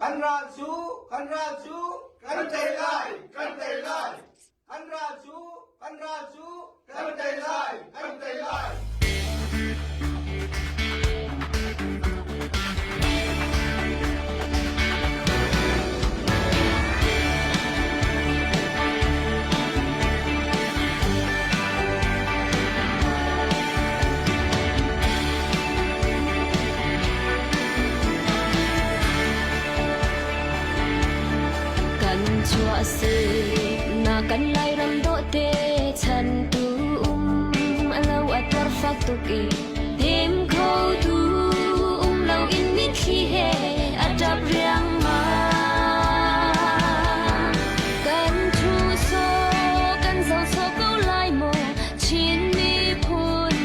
kan rasu kan rasu kan tai lai kan tai lai kan rasu kan rasu kan tai lai kan tai lai chua se na kan lai ram do te chan tu alo atar fak tu ki tim kho tu lo in mit khi he adap riang ma kan chu so kan zo so ko lai mo chin mi phun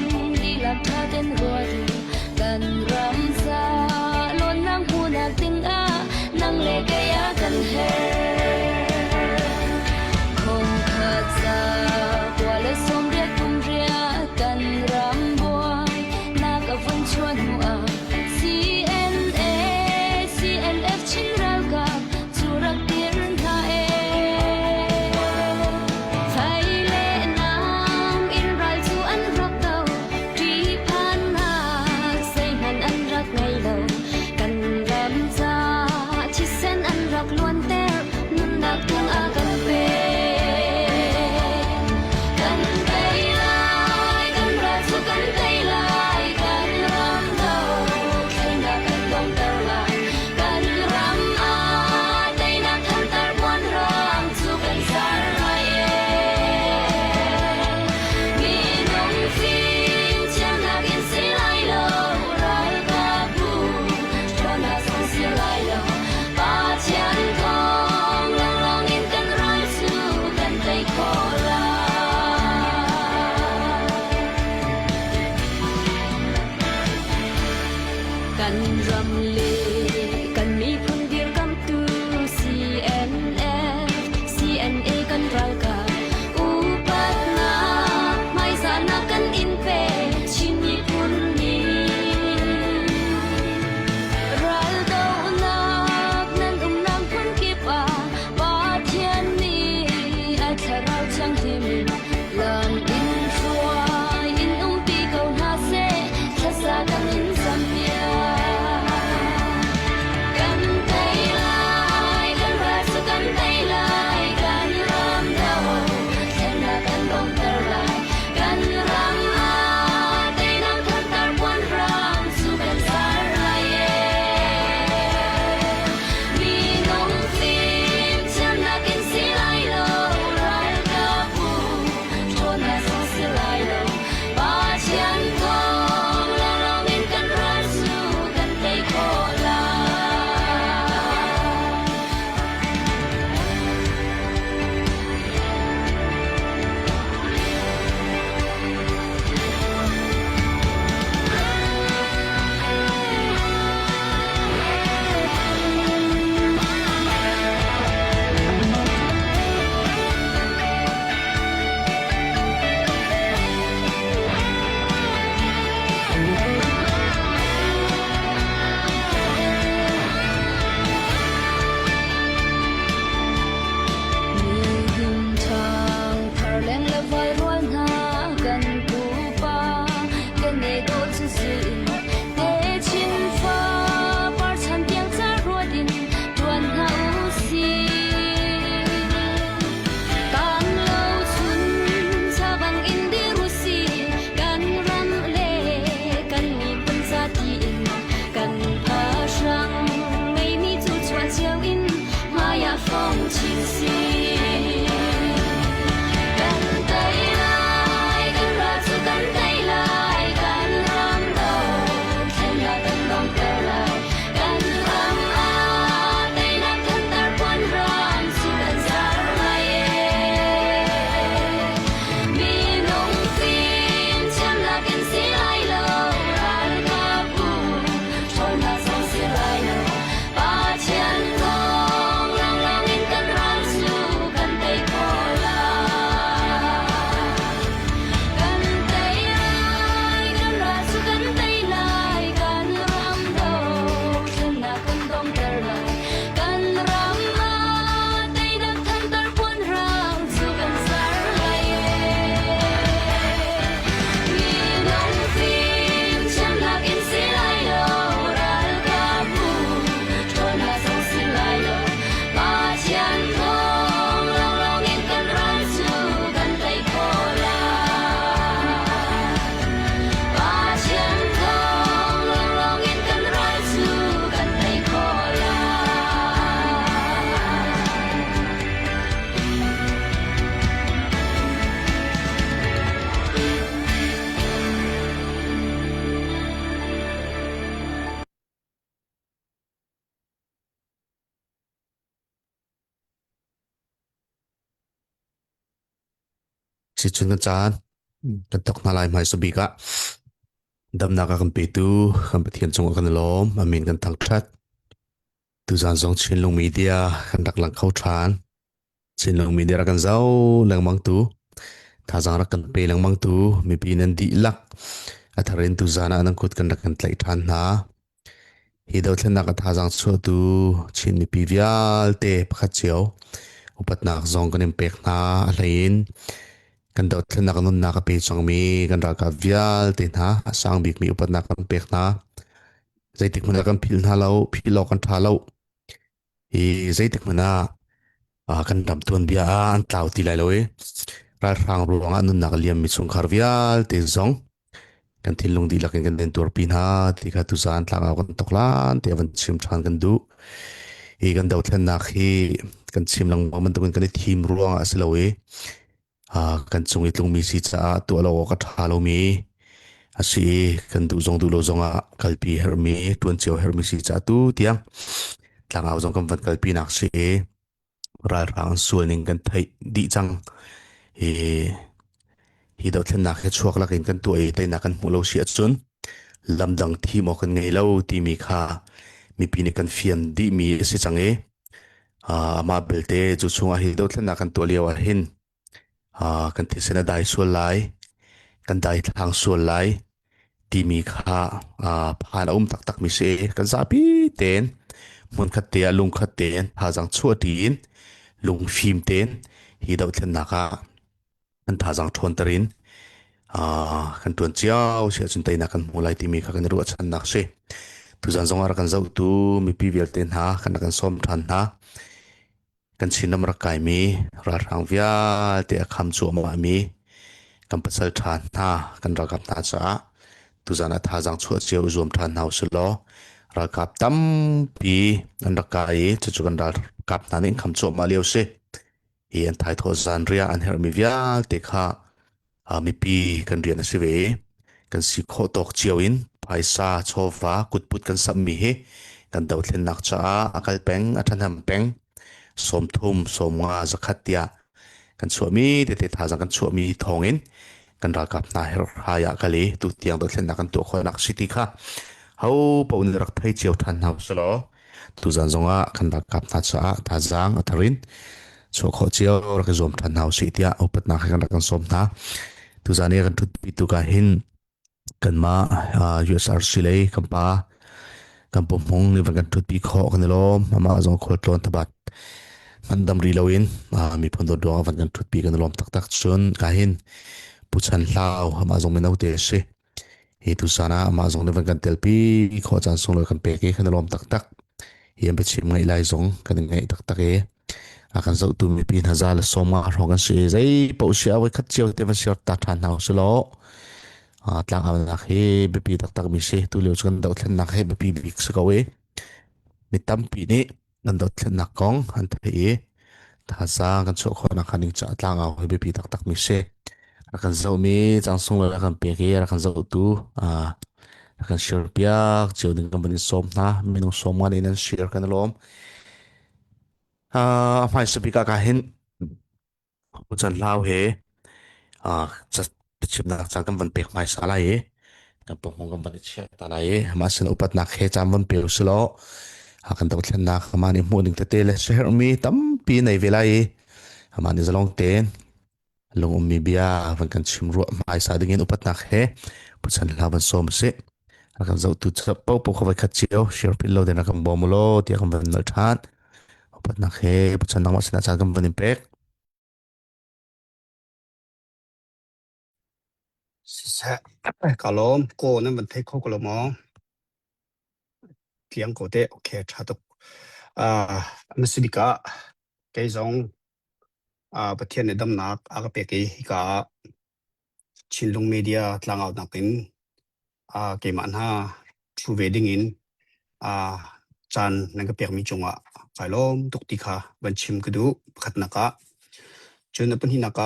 di lap tha ten ro tu kan ram sa lon nang hu na ting a nang le ke ya kan he kan ram le kan mi phun dir kam tu CNF CNA kan ral ka upat na mai sana kan in pe chin mi phun ni ral do na nan nang phun ki pa ba thian ni a tharau chang thi mi lan in chua in pi kau na se thasa kan in sam ya สิจุนกันจานกันตกนาลายไม้สบิกะดำนากันไปตูกันไปเทียนจงกันล้อมมาเมนกันทั้งชัดตูจานจงชินลงมีเดียกันดักหลังเข้าทานชินลงมีเดียรักกันเจ้าหลังมังตูถ้าจางรักกันไปหลังมังตูมีปีนันดีลักอัธเรนตูจานานังคุดกันดักกันไล่ทานนาฮีดาวเทนักท่าจางชัวตูชินมีปีวิอาลเตปขัดเจียวอุปนักจงกันเอ็มเปกนาอะไรนกันดาวเทนักนุนนักไปจงมีกันรักกับวิอาลเตนะสร้างบิกมีอุปนักกันเปกนาใจติกมันกันพิลนาเราพิลอกันท่าเราใจติกมันกันดำตัวนเบียอันเต่าตีไหลเลยรายทางรวงอันนุนนักเลียมมิสงคาร์วิอาลเตจงกันทิลลงดีลักกันเดินตัวปีนาที่ขาตุสานทางเอากันตกล้านที่วันชิมทานกันดูกันดาวเทนักกันชิมลังมันตัวกันทีมรวงอาศัยเลยกันจงอิตลงมีสิจ้าตัวเราก็ท่าเรามีอาศัยกันดูจงโลกัลปีเฮอร์มีตัวนเจียวเฮอร์มีสิจ้าตัวเตียงทางเอาจงกันวันกัลปีนักสิรายทางส่วนหนึ่งกันไทยดีจังฮีดาวเทนักช่วงละกันตัวแต่นักกันมูลเสียจนลำดังที่มอกันไงเล่าที่มีค่ามีปีนี้กันเฟียนดีมีสิจังมาเบลเตจุดช่วงฮีดาวเทนักกันตัวเลียวเห็นกันที่เสนาได้ส่วนไหลกันได้ทางส่วนไหลที่มีค่าผ่านตักมิเสกันซาปีเต็นมุนขัดเตียลุงขัดเต็นพาจังชั่วตีนลุงฟิล์มเต็นฮีดาวเทนักกันพาจังทวนตรินกันตัวเจ้าเสียจนใจนักกันมูลายที่มีกันรู้ชันนักเสทุจันทรงอารักันเจ้าตูมีปีเวลเต็นกันนักกันสมทันกันชินน้ำรักไก่มีรักทางวิอาเตะคำจัวมามีกันปัสสาวะทานกันรักกับนาจ้าทุจานาทาจังชัวเจียวรวมทานเอาสโลรักกับตั้มปีกันรักไก่จะจุกันรักกับนานิ่งคำจัวมาเลี้ยวเสยันไทยทอจันเรียอันเฮอร์มีวิอาเตะข้ามีปีกันเรียนสิเวกันสิโคตกเจียวอินไพศาโชฟากุดปุดกันสัมมีกันดาวเทนนักจ้าอากาศเป็งอัฐนัมเป็งสมทุมสมงาจักขัดยากันชัวมีเด็ดท่าจังกันชัวมีทองอินกันรักกับนายรายากะลีตุเตียงดาวเทนนักกันตัวคนนักสิทธิค่ะเขาปนรักไทยเจียวทันเฮาสโลตุจันจงกันรักกับนาจ้าท่าจังอัฐรินชัวขอเจียวรักรวมทันเฮาสิทธิอุปนักกันรักกันสมนะทุจานี่กันทุปิตุกาหินกันมาUSRC เลยกันป้ากันปุ่มหงนี่วันกันทุปีขอกันล้อมมาจงขอตอนทบัดมันดำรีลาวินมีพนดดวงวันกันทุปีกันล้อมตักชนกาหินผู้ชันลาวมาจงไม่เอาเดชเฮตุสานะมาจงในวันกันเตลปีขอจันทรงเลยกันเปกกันล้อมตักยังไปชิมไงไล่จงกันไงตักakan zau tu mi pin hazal soma rogan se zai po sia we khat chiu te van siar ta than hau selo tlang am na he be pi tak mi se tu leo chan dau thlan nak he be pi bik se ka we mi tam pi ni nan dau thlan nak kong han the tha sa kan cho kho na khaning cha tlang au he be pi tak mi se akan zau mi chang sung la kan pe ke akan zau tu akan share piak chiu ding kan bani som na minung som ma ni nan share kan lomไม่สบิกาหินผู้จันลาวเฮจะชิมนักจากกันวันเปียกไม่สาลายกันปงของกันวันเชียตาลายมาสนุปัตนักเฮจามวันเปียกสโลกันตัวเช่นนักมานี่มูนิงเตเลเชอร์มีตั้มปีในเวลามานี่จะลงเตนลงมีเบียวันกันชิมรัวไม่สาดึงเงินอุปัตนักเฮผู้จันลาววันสมเสกันจะตุจะเป้าปกเขาไปขัดเจียวเชียร์พิลโลเดนักบอมโลเดียกันวันเนื้อทานปัตนักเฮปัจจันนักวัฒนธรรมกันวันนี้เป็กสิแซ่กะลมโกนั้นมันเทคโคกะลมเพียงโกเตโอเคชาตกมสิบิกะเกยจงประเทศในดำนักอากาเปกีกะชินลงมีเดียทางเอานักเป็นเกมันฮาทรูเวดิ้งอินจันนั่นก็เปียกมีจงไฟล้อมตุกติค่ะบัญชิมกระดูขัดนักจนเป็นหินัก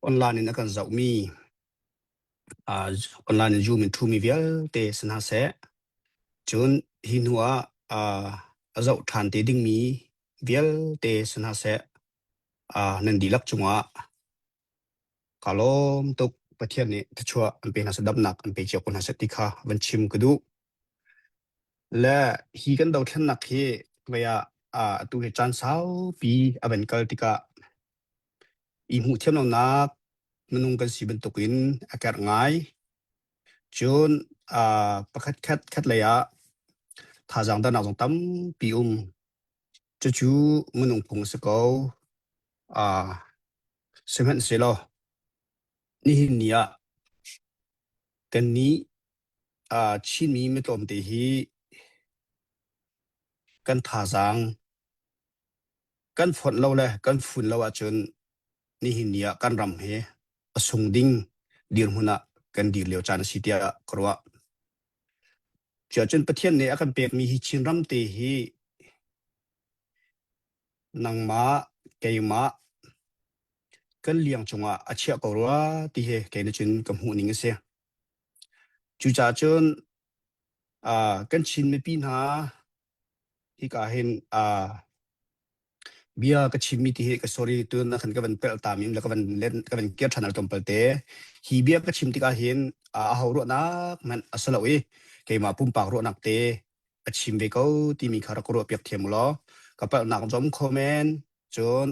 ออนไลน์นี่นักจะมีออนไลน์ยูมินทูมีเวลเตสนาเสจนหินหัวจะทานเตดิ้งมีเวลเตสนาเสนันดีลักจง กาลมตุกประเทศนี้ทชัวอันเป็นสดับหนักอันเป็นเจ้าคนหาสติกาวันชิมกดูและฮีกันดาวทันนักเฮเวียตัวจันสาวปีอเวนกัลติกาอีหูเทียมนักมนุงกันสีเป็นตุกินอากาศง่ายจนประคัดเลยถ้าจังด้านนักจงตั้มปีจู่มนุงพงศกาวเสมันเสลอนี่เนี่ยกันนี้ชินมีไม่ตอมเตหีกันท่าจังกันฝนเราเลยกันฝุ่นเราจนนี่เนี่ยกันรำเฮส่งดิ่งดีร์หุนะกันดีร์เลียวจานสิเตียกรัวจนประเทศนี้อากันเปิดมีหิชินรำเตหีนังมาเกยมากันเลี้ยงจงอาเชียกรัวที่เฮเกยจนกำหูนิ่งเสียจู่จ้าจนกันชินไม่ปีนหาที่ก็เห็นเบียก็ชิมมีที่ก็สอรี่ตัวนั้นก็เป็นเปิลตามิมแล้วก็เป็นเล่นก็เป็นเกียร์ทันตัวเปิลเตะฮีเบียก็ชิมที่ก็เห็นหาวรนักมันอสละวิเกี่ยมาปุ่มปากรนักเตะก็ชิมไปก็ที่มีคารักรัวเปียกเทียมล้อก็เปิลนักจอมคอมเมนจน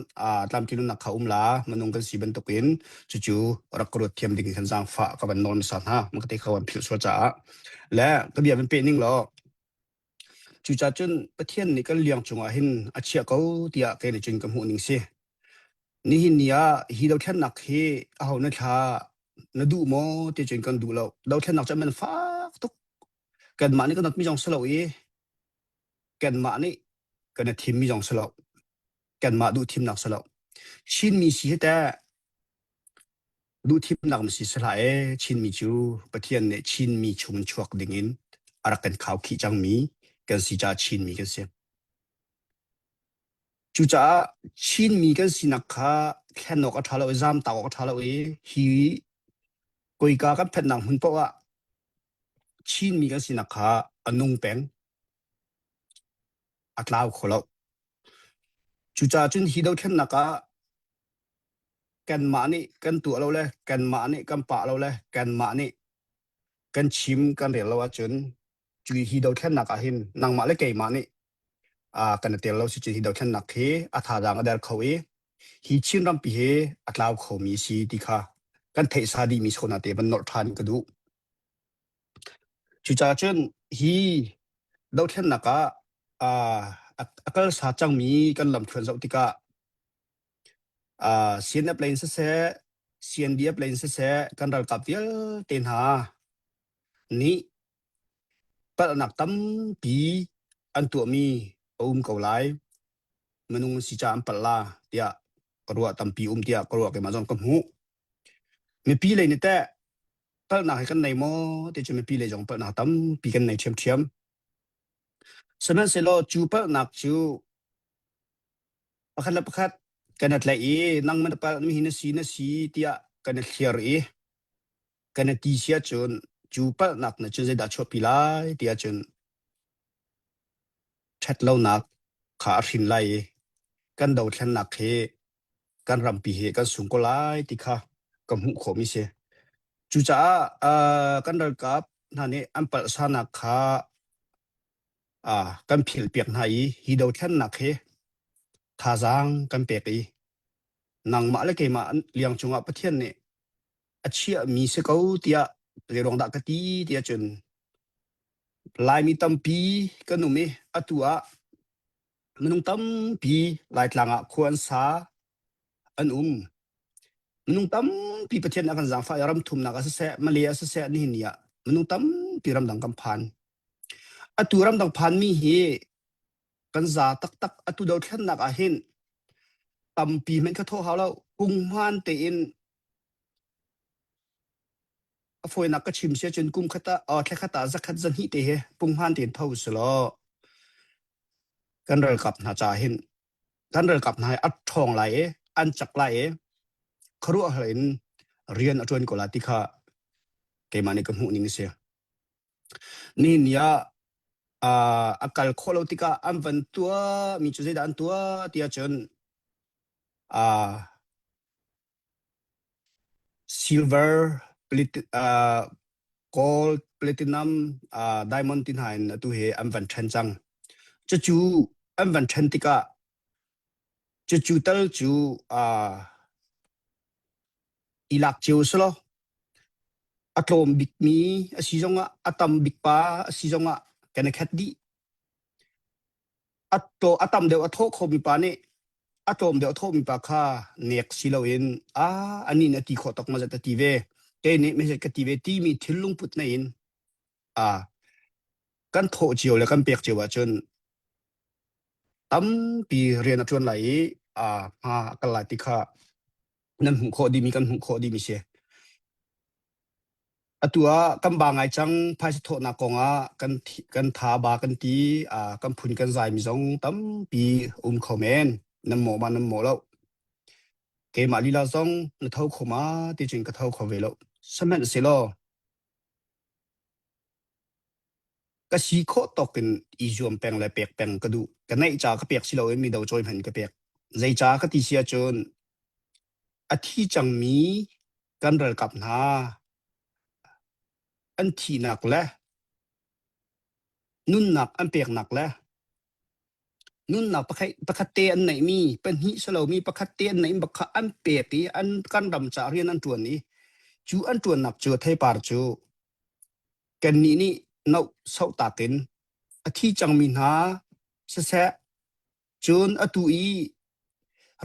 ตามที่นักเขาลามันนุ่งกันสีเป็นตกินจู่ๆรักรัวเทียมดิ่งขันจางฟ้าก็เป็นนอนสันฮะมันก็ที่เขาเป็นผิวสวจ้าและก็เบียเป็นนิ่งล้อจู่จ้าจนประเทศนี้ก็เลี้ยงจงเห็นอาเชียเขาที่เกยจนกำหูนิ่งเสียนี่เนี่ยฮีเราแค่นักเฮเอาหน้าชาณดูโมที่จนกันดูเราแค่นักจะมันฟ้าตุกกันมานี่ก็นักมีจงสลายกันมานี่ก็นักทีมมีจงสลายกันมาดูทีมนักสลายชินมีสีแต่ดูทีมนักมันสีสลายชินมีจูประเทศนี้ชินมีชุมชวกดิ่งินอะไรกันข่าวขี้จังมีกันสีจ้าชินมีกันเสียจู่จ้าชินมีกันสินักข้าแค่นกอัฐาเราจามตาอัฐาเราฮีกุยกากับเพชรนังหุ่นเพราะว่าชินมีกันสินักข้าอนุงแปงอัตลาวขลุ่จู่จ้าจนฮีเราแค่นักข้ากันมานี่กันตัวเราเลยกันมานี่กันปะเราเลยกันมานี่กันชิมกันเรียนเราจนจู่ฮีเราแค่นักข้าเห็นนางมาเลยเกยมานี่กันเตียเราสิจีเราแค่นักเฮอัฐาจางอเดลเขาฮีชินรำปีเฮอัตลาวเขามีสีดีค่ะกันเทสาดีมีโซนาเตบันนอร์ทานก็ดูจู่จ้าจนฮีเราแค่นักอักลสาจังมีกันลำชวนเจ้าติกาเซียนอัปเลนเสเซียนดีอัปเลนเสกันรัลกับเดียเต็นหานี่ปะนักตั้มปีอันตัวมีเกาไลมนุงสิจามปลาเดียกรัวตั้มปีเดียกรัวเกมาจงกำหูมีปีเลยนี่แต่ปะนักให้กันในโมที่จะมีปีเลยจงปะนักตั้มปีกันในเทียมสมัยเสลอจูปะนักจูประคัดกันนัดเลยนั่งมันปะมีหินสีเดียกันนัดเขียร์กันนัดตีเสียจนจูปะนักนะจนจะดัชปีไลเดียจนชัดเล่านักขาหินไลกันดาวแทนนักเฮกันรำปีเฮกันสูงก็ไลติค่ะกับหูขมิเสจู่จ้ากันรัลกับนั่นนี่อันปัสสานักขากันผิวเปียกไหนฮีดาวแทนนักเฮท่าจางกันเปียกนางมาเลยเกมาเลี้ยงจงประเทศนี้อาเชียมีสกาวเตียเรื่องดักกตีเตียจนลายมีตั้มปีกันนุ่มอัตัวมันนุ่งตั้มปีลายหลังควรสาอันมันนุ่งตั้มปีประเทศนักการจังฟ้ารำทุ่มนักเสะมาเลียเสะนี่เนี่ยมันนุ่งตั้มปีรำดังกำพันอัตัวรำดังพันมีเฮกันจ่าตักอัตัวเดาแค่นักเห็นตั้มปีมันก็โทรหาเรากุงมันเตียนฝอยนักก็ชิมเสียจนกุมขตาแค่ขตาสักขัดจันฮิเตะปุงมันเตียนเท่าสลอกันเรือกับนาจาเห็นกันเรือกับนายอัดทองไหลอันจักไหลครัวเห็นเรียนอจวนกลาติค่ะเกมานี่ก็หูนิ่งเสียนี่เนี่ยakal kholo tika am van tua mi chu zeda an tua tia chon silver gold platinum diamond tin hain atu he am van than chang chu am van than tika chu tal chu ilak chiu slo atom big mi asizonga atam big pa asizonga kana khat di atam de atho khomi pa ne atom de atho mi pa kha nek siloin ani na ti khotok ma jata ti ve te ne me ka ti ve ti mi thilung put na in kan tho chiu le kan pek chiu wa chun tam pi rian atun lai ma kala ti kha nan hu kho di mi kan hu kho di mi se atua kan ba ngai chang phai tho na konga kan tha ba kan ti kan phun kan zai mi zong tam pi khomen nam mo lo ke ma li la zong na thau khoma ti chin ka thau kho ve lo samen se lo ka si kho tokin i jom peng le pek peng ka du ka nei cha ka pek si lo mi do choi phan ka pek zai cha ka ti sia chon athi chang mi kan ral kap na an thi nak le nun nak an pek nak le nun nak pakhat te an nei mi pen hi salo mi pakhat te an nei bakha an pe ti an kan dam cha rian an tuan ni chu an tuan nak chu thai par chu kan ni no sau takin athi chang min ha se chun atui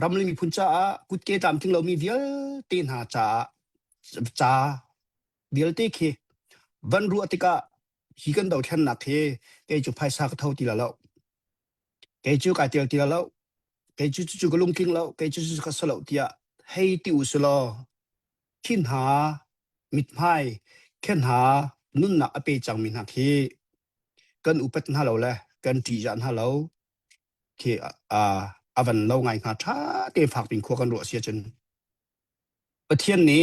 ramli mi phuncha kut ke tam thing lo mi vial tin ha cha vial te khe van ru atika hi kan dau than nak the ke chu phai sa ka thau ti la lo ke chu ka ti la lo ke chu ka lung king lo ke chu ka salo tia hei ti u slo khin ha mit phai khen ha nun na ape chang min ha khi kan upat na lo la kan ti jan ha lo ke avan lo ngai kha tha te phak pin kho kan ro sia chen pathian ni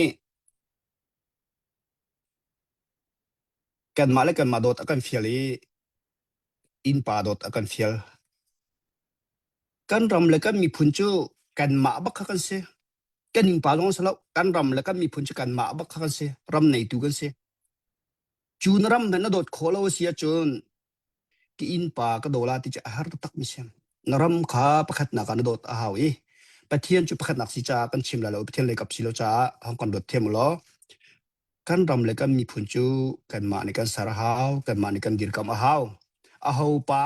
kan ma le kan ma dot akan fiali in pa dot akan fial kan ram le kan mi phun chu kan ma ba kha kan se kan ning pa long salo kan ram le kan mi phun chu kan ma ba kha kan se ram nei tu kan se chun ram na dot kholo sia chun ki in pa ka dola ti cha har tak mi sem naram kha pakhat na kan dot a hawi pathian chu pakhat nak si cha kan chim la lo pathian le kap si lo cha hong kon dot them lo kan ram le kan mi phun chu kan ma ni kan sar haw kan ma ni kan dir kam a haw pa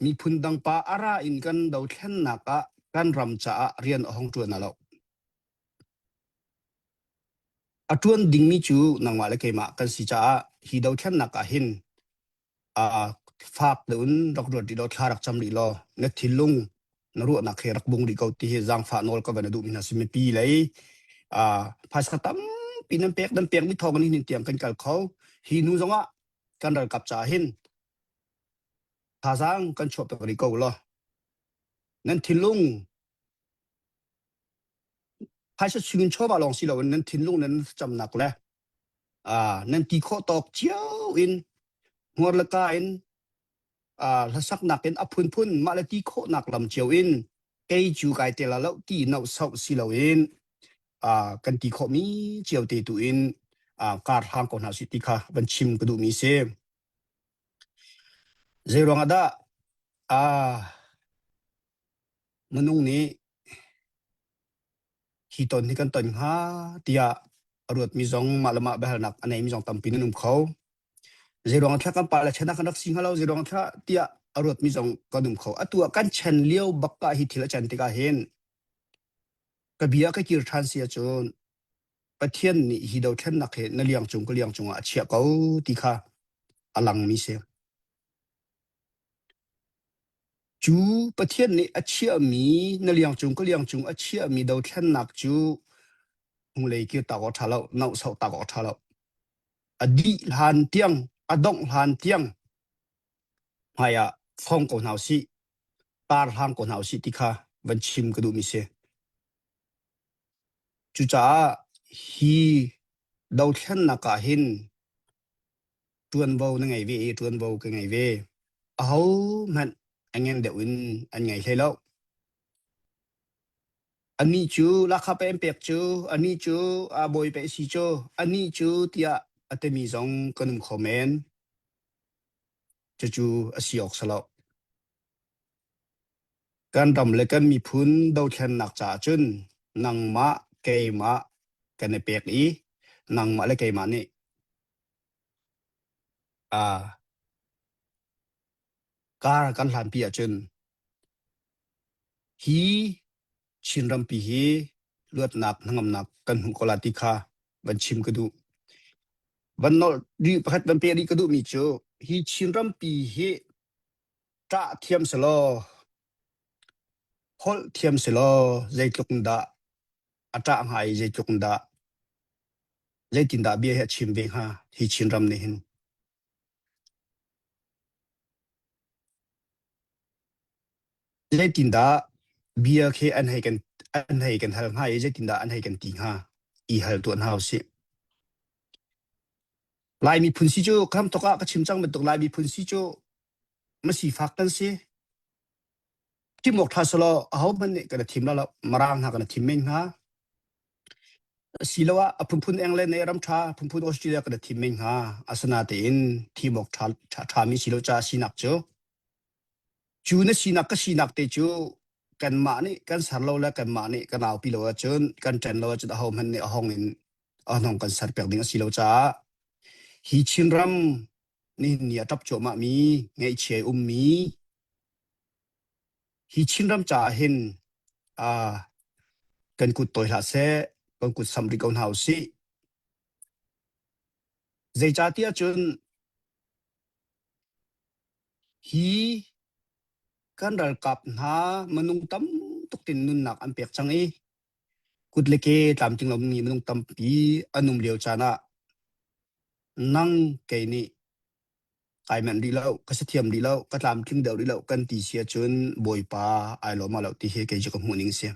mi phun dang pa ara in kan do thlen na ka kan ram cha rian hong tu na lo atuan ding mi chu nang ma le ke ma kan si cha hi do thlen na ka hin phak leun dok ro di do tharak cham ri lo na thilung na ru na khe rak bung ri ko ti he jang pha nol ka ban du mi na sim pi lei phas khatam pinam pek dan pek mi thong ni tiam kan kal kho hi nu zonga kan ral kap cha hin tha jang kan chop ta ri ko lo nan thilung phai sa chungin choba long si lo nan thilung nan cham nak le nan ti kho tok chiao in ngor la ka in la sak nak in phun ma la ti kho nak lam chiao in ke chu kai te la lo ti no sau si lo in kan ti kho mi chiao te tu in kar hang ko na si ti kha ban chim ka du mi se zerong ada manung ni hi ton ni kan ton ha tia arut mi zong malama behal nak anei mi zong tampin num kho zerong tha kan pa la chana kan sing halo zerong tha tia arut mi zong ka dum kho atua kan chen liao bakka hi thila chan ti ka hen ka bia ka kir than sia chon pathian ni hi do thlen nak he na liang chung a chia ko ti kha alang mi se chu pathian ni a chia mi na liang chung a chia mi do thlen nak chu hung lei ki ta ko thalo nau sau ta ko thalo adi han tiang adong han tiang haya phong ko nau si tar hang ko nau si ti kha van chim ka du mi se chu cha hi do thlen na ka hin tuan vo na ngai ve tuan vo ka ngai ve a ho man anh em đều in anh ngày thấy lâu อันนี้จูราคาเป็นเปียกจูอันนี้จูบอยไปสิจูอันนี้จูเตียอัตมีสองกนุมคอมเมนต์จูอสิออกสลอการดำเล็กันมีพุนดาวเทียนหนักจ่าจุนนังมะเกยมะกันในเปียกอีนังมะและเกยมะนี่การกันหลานปียจุนฮีชินรัมปีฮีลวดหนักนังนักกันหุกลาติคาบันชิมกระดูบันนอดีประคัดบันเปียดีกระดูมีจูฮีชินรัมปีฮีตะเทียมสโลฮอลเทียมสโลใจตุกดาอัตราหายใจตุกดาใจตินดาเบียชิมเบงฮาฮีชินรัมนี่หินใจตินดาเบียเคอันให้กันทำให้ใจตินดาอันให้กันติงฮาอีฮัลตัวน่าสิลายมีพุนซิโจคำตกก็ชิมจังมันตกลายมีพุนซิโจมาสีฟักกันสิที่หมกทัศน์เราเอามันเนี่ยกันทีมแล้วมาร่างหากันทีมเองฮะสิลว่าพุ่นเองเลยในรำชาพุ่นออสเตรเลียกันทีมเองฮะอาสนาเตียนที่หมกทามีสิลจ้าสีนักจูเนี่ยสีนักก็สีนักเตจูกันมานี่กันสารเราแล้วกันมานี่กันเอาปีเราจนกันจันเราจะเอามันเนี่ยห้องนี้น้องกันสารเปียกดิ้งสิลจ้าฮีชินรัมนี่เนี่ยทับโจมามีไงเชียมีฮีชินรัมจ่าเห็นกันกุดตัวหาเสกันกุดสำริกอนเฮาสิใจจ่าที่จนฮีกันรัลกับหามนุงตั้มตุกตินนุนนักอันเปียกจังกุดเล็กตามจริงเรามีมนุงตั้มปีอนุมเลียวจานะนั่งเกนี่ไอ้มันดีแล้วก็เสียมดีแล้วก็ตามถึงเดียวดีแล้วกันตีเสียจนบอยป้าไอ้เรามาแล้วตีเฮเกจกับหัวนิ่งเสีย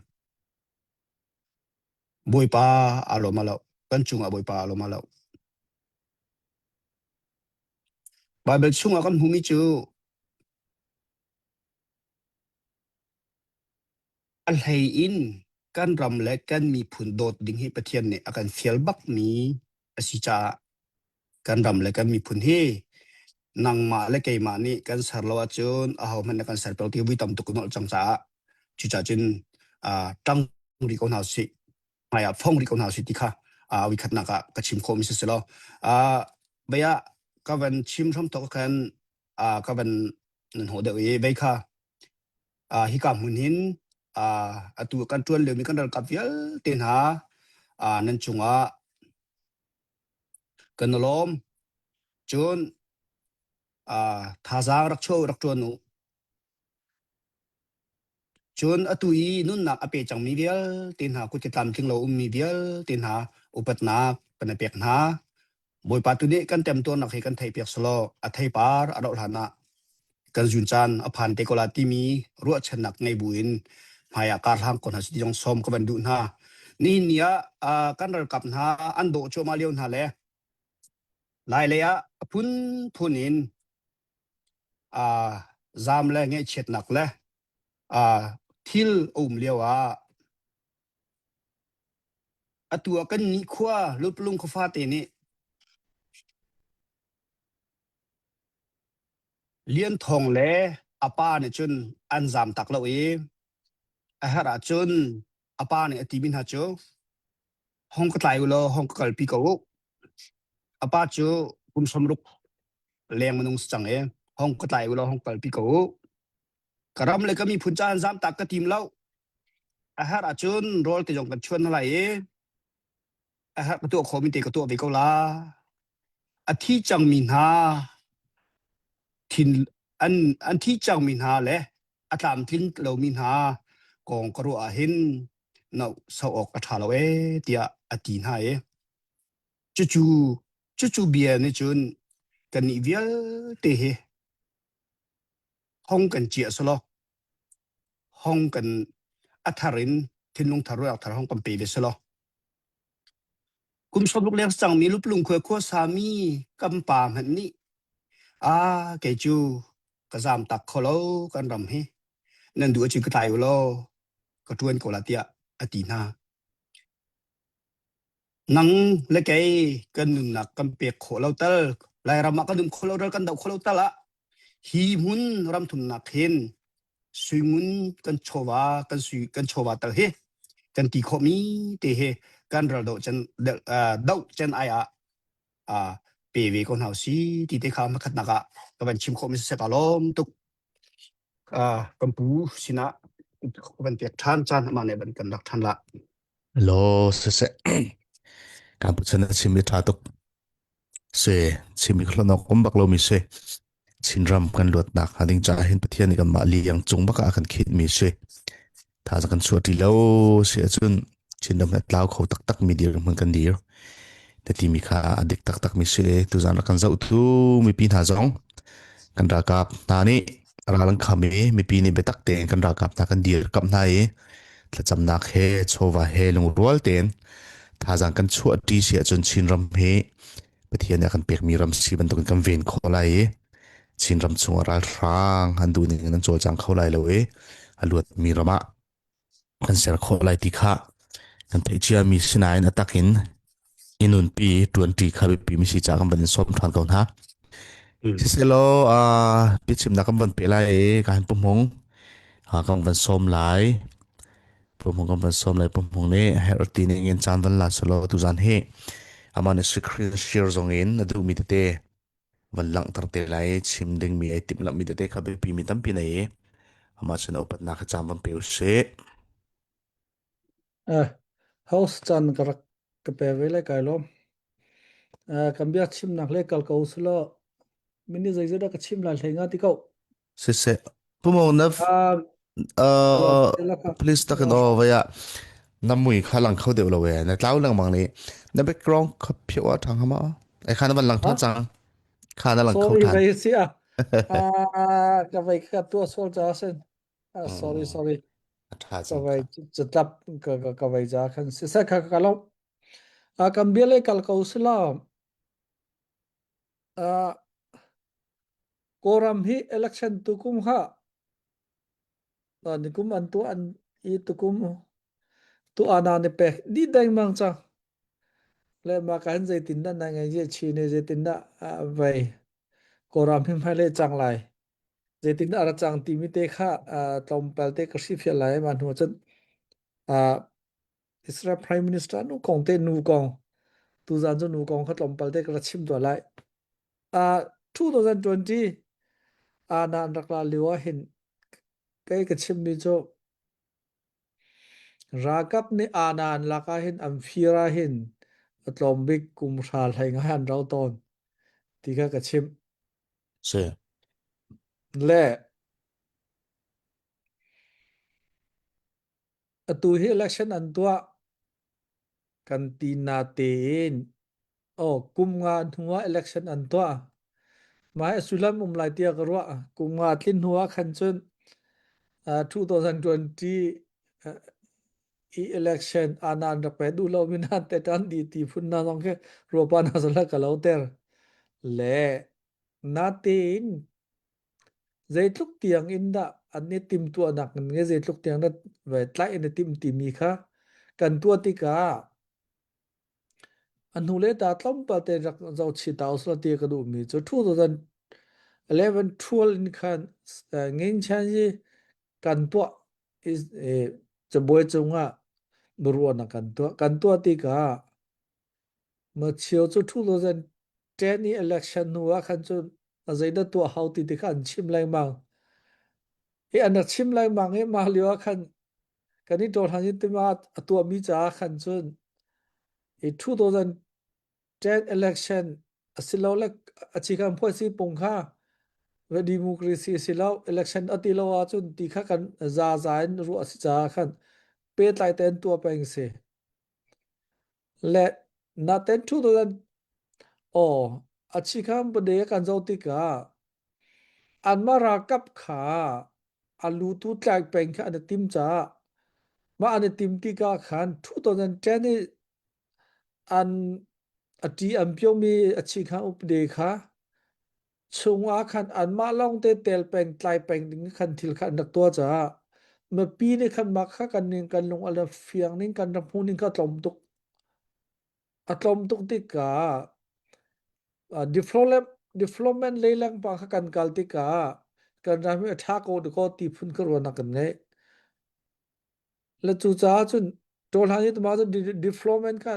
บอยป้าไอ้เรามาแล้วกันจุงบอยป้าเรามาแล้วบาเบลชุงกันหูมิจูอัลไฮอินกันรำและกันมีผลโดดดิ่งให้ประเทศเนี่ยอาการเฟียลบักมีอสิจากันรำและกันมีผลให้นางมาและเกยมานี่กันสารลวจนเอามันกันสารเปล่าที่วิตามตุกนอจังจ้าจุจ่าจนตั้งริกอนาวสิไม่ฟ้องริกอนาวสิที่ค่ะวิคัดนักกระชิมโคมิสเซลเบียก็เป็นชิมชมตกกันก็เป็นนั่นหัวเดียวเบียค่ะฮิกามุนินตัวกันชวนเรื่องมีกันดัลกับเยลเต็นหานั่นจุงกันล้อมจนท่าจางรักโชรักจวนุจนตุยนุ่นนักอเปจังมีเบียลตินหากุจิตามถึงเรามีเบียลตินหาอุปัตนาเป็นเปียกนาบอยปาตุนี้กันเต็มตัวนักให้กันไทยเปียกสโลไทยปาร์อดอลานะกันจุนจันอภันเตกลาติมีรัวชนักไงบุญหายาการทางคนหัสที่ยองสมก็เป็นดุนฮานี่เนี่ยกันระกับนาอันโดโจมาเลียวนาเลลายเลยพุนินจามเลยไงเช็ดหนักเลยทิลเลียวตัวกันนี่ขว้าลุปลุงขฟ้าเตนี่เลี้ยนทองเลยป้าเนี่ยจนอันจามตักเราฮาราจนป้าเนี่ยตีบินหาจูห้องก็ตายอยู่แล้วห้องก็กลปีกป้าจูกุมสมรุกแรงมันนุ่งสังห้องก็ตายอยู่แล้วห้องกลปีกกระรำเลยก็มีผู้จานจามตักกระทีมเล่าฮาราจนรอลกระยองกันชวนอะไรฮาตัวคอมิเตก็ตัวไปก็ลาที่จังมินหาทินอันที่จังมินหาเลยตามทินเรามินหากองกระรัวหินน่าสาวออกกระทาเราเตียตีนหายจู่เบียนี่จนกันนิเวียเตะห้องกันเจียสโลห้องกันทารินทินลงทารุอักทารห้องปัมเปเดสโลกุมสมลูกเลี้ยงสั่งมีลูกลุงขั้วสามีกำปามหันนี่เกจูกระซามตักเขาแล้วกันรำให้นั่นดูจิกตายอยู่แล้วก็ทวนกอลาเตีย atina nang lekai kanun nak kampe kholau tal lai rama kanum kholau dal kan dau kholau tala hi mun ram thum nak hen suimun kan chowa tal he kan ti khomi te he kan ra do chan dau chan aya PV kon hau si ti te kha makhat naka kaban chim khomi se palom tuk kampu sina kaban pek than chan amane ban kan dak than la lo se kan pu chana chimi tha tok se chimi khlono kombak lo mi se chinram kan lot nak hading cha hin pathian ni kan ma li yang chung baka kan khit mi se tha za kan chuati lo se chun chinram na tlaw kho tak tak mi dir man kan dir te ti mi kha adik tak tak mi se tu zan kan zau tu mi pin ha zong kan ra kap na ni ralang khame mi pi ni betak te kan ra kap na kan dir kap na e tla cham nak he chowa he lung rual ten tha zang kan chuati se chun chinram he pathian kan pek mi ram si ban to kan ven kholai e chinram chunga ral rang han du ni nan chol chang kholai lo e aluat mi rama kan ser kholai ti kha kan thei chia mi sinain atakin inun pi 20 kha pi mi si cha kan ban som than kaun ha siselo pi chim na kan ban pe lai e kan pumhong kan ban som lai pumhong kan ban som lai pumhong ne her ti ne ngin chan ban la solo tu zan he amane secret share zong in adu mi te van lang tar te lai chim ding mi ai tip lam mi te kha be pi mi tam pi nei ama chana upat na kha cham ban pe se house chan karak ka pe vele kai lo kambia chim nak le kal ko slo mini zai zeda ka chim la thenga ti ko se pumo na please takan over ya namui khalang khau de lo we na tlaw lang mang ni na background kha phyo thang hama ai khana ban lang tha chang khana lang khau than sorry sia ka vai ka tu sol ja sen sorry tha ka chang vai chatap ka vai ja khan se sa kha ka lo kambia le kal ko slo koram hi election tukum ha nikum antu an I tukum tu ana ne pe di dang mang cha le ma kan zai tin na ngai je chi ne je tin na vai koram him phale chang lai je tin ara chang ti mi te kha tom pal te ka si phia lai man hu chen Israel prime minister nu kong te nu kong tu zan zo nu kong kha tom pal te ka chim to lai 2020 ana rakla liwa hin kai ka chim mi jo rakap ni anan laka hin amphira hin atlombik kum ral hai nga han raw ton tika ka chim se le atu hi election an tua kan tina tein kum nga thunga election an tua mai sulam lai tia karwa kum nga tlin huwa khan chun 2020 election anan ra pe du lo min han te tan di ti phun na long ke ropa na sala kalauter le natin zaitluk tiang inda anne tim tu anak nge zaitluk tiang na ve tlai ne tim ti mi kha kan tu tika anule ta tlam pa te rak zau chi ta usla ti ka du mi chu 2011 12 in khan ngin chan ji kan tu is chaboy chunga burwa na kan tu tika ma chiao chu 2010 ni election nuwa khan chu azaida tu hauti ti khan chim lai mang anak chim lai mang ma liwa khan kani to thangin ti ma tu mi cha khan chun 2010 election asilo lek achikam phoi si pongkha ve democracy silaw election atilawa chun ti kha kan za zain ru asicha khan pe tlai ten tu peng se le na ten 2000 achikam bade kan zautika anmara kap kha alu tu tlak peng kha an tim cha ma an tim ti ka khan 2010 ni an ati ampyo mi achikha upde kha chunga khan an ma long te tel peng tlai peng ding khan thil khan dak to cha ma pi ni khan mak kha kan ning kan lung ala fiang ning kan ram hu ning ka tlom tuk atlom tuk ti ka development leilang pa kha kan kal ti ka kan ram tha ko de ko ti phun ka ro na kan ne la chu cha chun tol ha ni ma development ka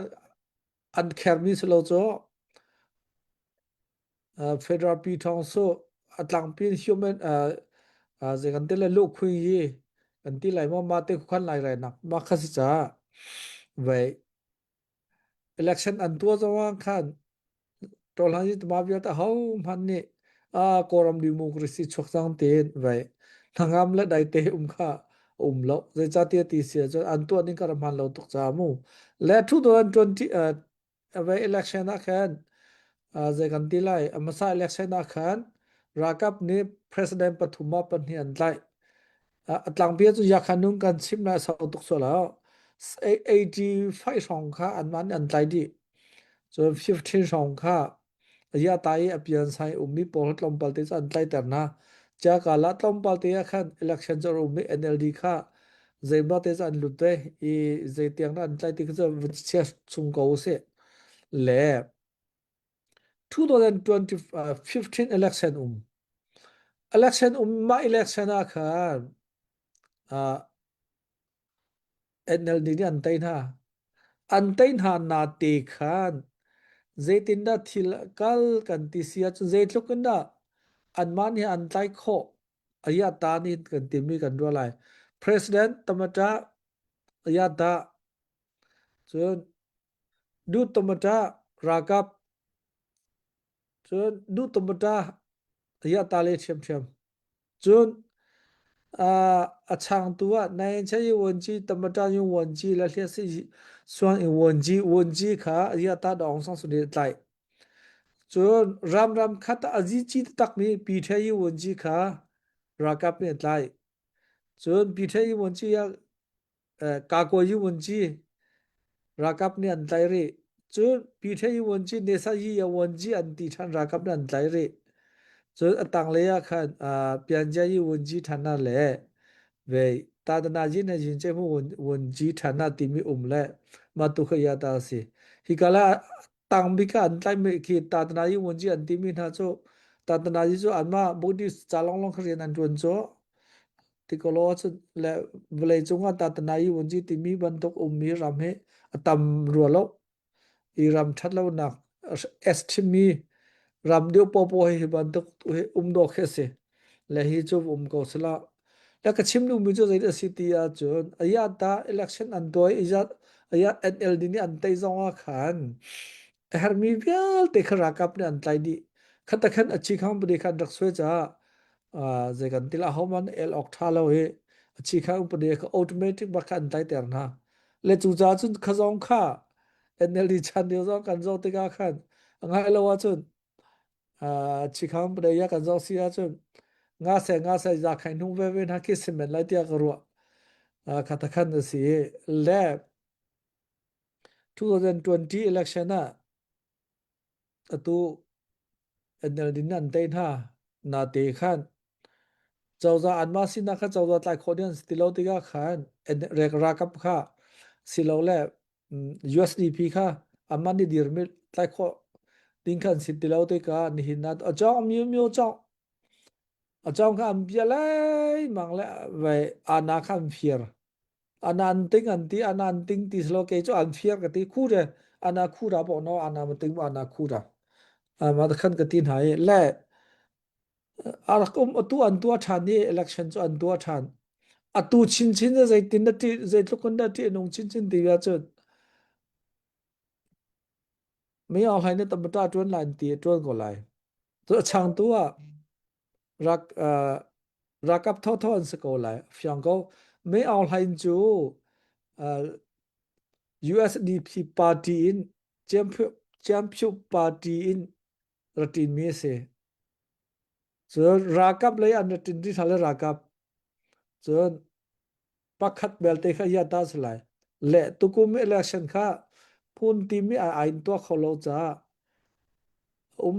an kher mi slo cho federal pi thong so atlang pin human ze kan te la lu khu yi kan ti lai ma te khan lai rai nak ma kha si cha ve election an tua zawa khan tol han ji ma bia ta hau man ni koram democracy chok sang ten ve thangam la dai te kha lo ze cha ti ti sia cho an tua ni ka man lo tok cha mu le 2020 ve election a khan ze kan ti lai amasa election a khan rakap ni president pathuma panhian lai atlang bia chu ya khanung kan sim na sa tok so la 85 song kha an man an lai di so 15 song kha ya tai apian sai ummi por tlom palte an lai tar na cha kala tlom palte ya khan election jo ummi NLD kha zeima te an lutte I ze tiang na an lai ti kha che chung ko se le 2015 election ma election a khan NLD ni an tain ha na te khan zaitinda thil kal kan ti sia chu zaitlukunda an man hi an tai kho aya ta ni kan ti mi kan ro lai president tamata aya ta chun du tamata rakap chun du tamata aya ta le chem chun achang tuwa nai chai wonji tamata yu wonji la hlia si swang I wonji kha aya ta dong sang su ni tai chun ram khat aji chi tak mi pi thai wonji kha rakap ne tai chun pi thai wonji ya ka ko yu wonji rakap ne an tai re chun pi thai wonji ne sa yi ya wonji an ti than rakap ne an tai re chun atang le ya khan pian ja yi wonji thana le ve ta dana ji ne jin che mu wonji thana ti mi le ma tu kha ya ta si hi kala tang bi ka an tai me ki ta dana yi wonji an ti mi na cho ta dana ji cho an ma bodi cha long khrian an ron cho ti ko lo chu le vle chunga ta dana yi wonji ti mi ban tok mi ram he atam ro lo I ram that lo na estimi ram dio po he ban tok do khe se le hi chu ko sala la ka chim nu mi chu zai city a chun aya ta election an doi izat aya NLD ni an tai zonga khan her mi bial te khara kap ne an tai di khata khan achi kham bri khan rak swe cha ze kan tila homan el oktha lo he achi kham bri ka automatic ba khan tai ter na le chu cha chun khazong kha NLD chan dio zo kan zo te ka khan ngai lo wa chun chi kham bri ya kan zo sia chun nga se za khai nu ve na ki semen lai tia ka ro khata khan si le 2020 election na atu NLD nan te na na te khan chawza anma sina kha chawza tlai khodian stilo ti ga khan rek rakap kha silo le USDP kha amani dirmit tlai kho ting khan stilo ti ka ni hinna achang myo chang achang kha ambia lai mang le ve ana khan fier anan ting ti slo ke cho an fier ka ti khu de ana khu ra bo no ana ma ting ana khu ra ma da khan ka tin hai le arakum atu an tua than ni election cho an tua than atu chin zai tin da ti zai tlukun da ti nong chin ti ya cho me al hai ne tamata tron lan ti tron ko lai to chang tua rakap tho an se ko lai fyang ko me al hai chu USDP party in champion party in ratin me se so rakap lai an ratin di thale rakap so pakhat belte kha ya ta slai le tukum election kha phun ti mi ain to kholo cha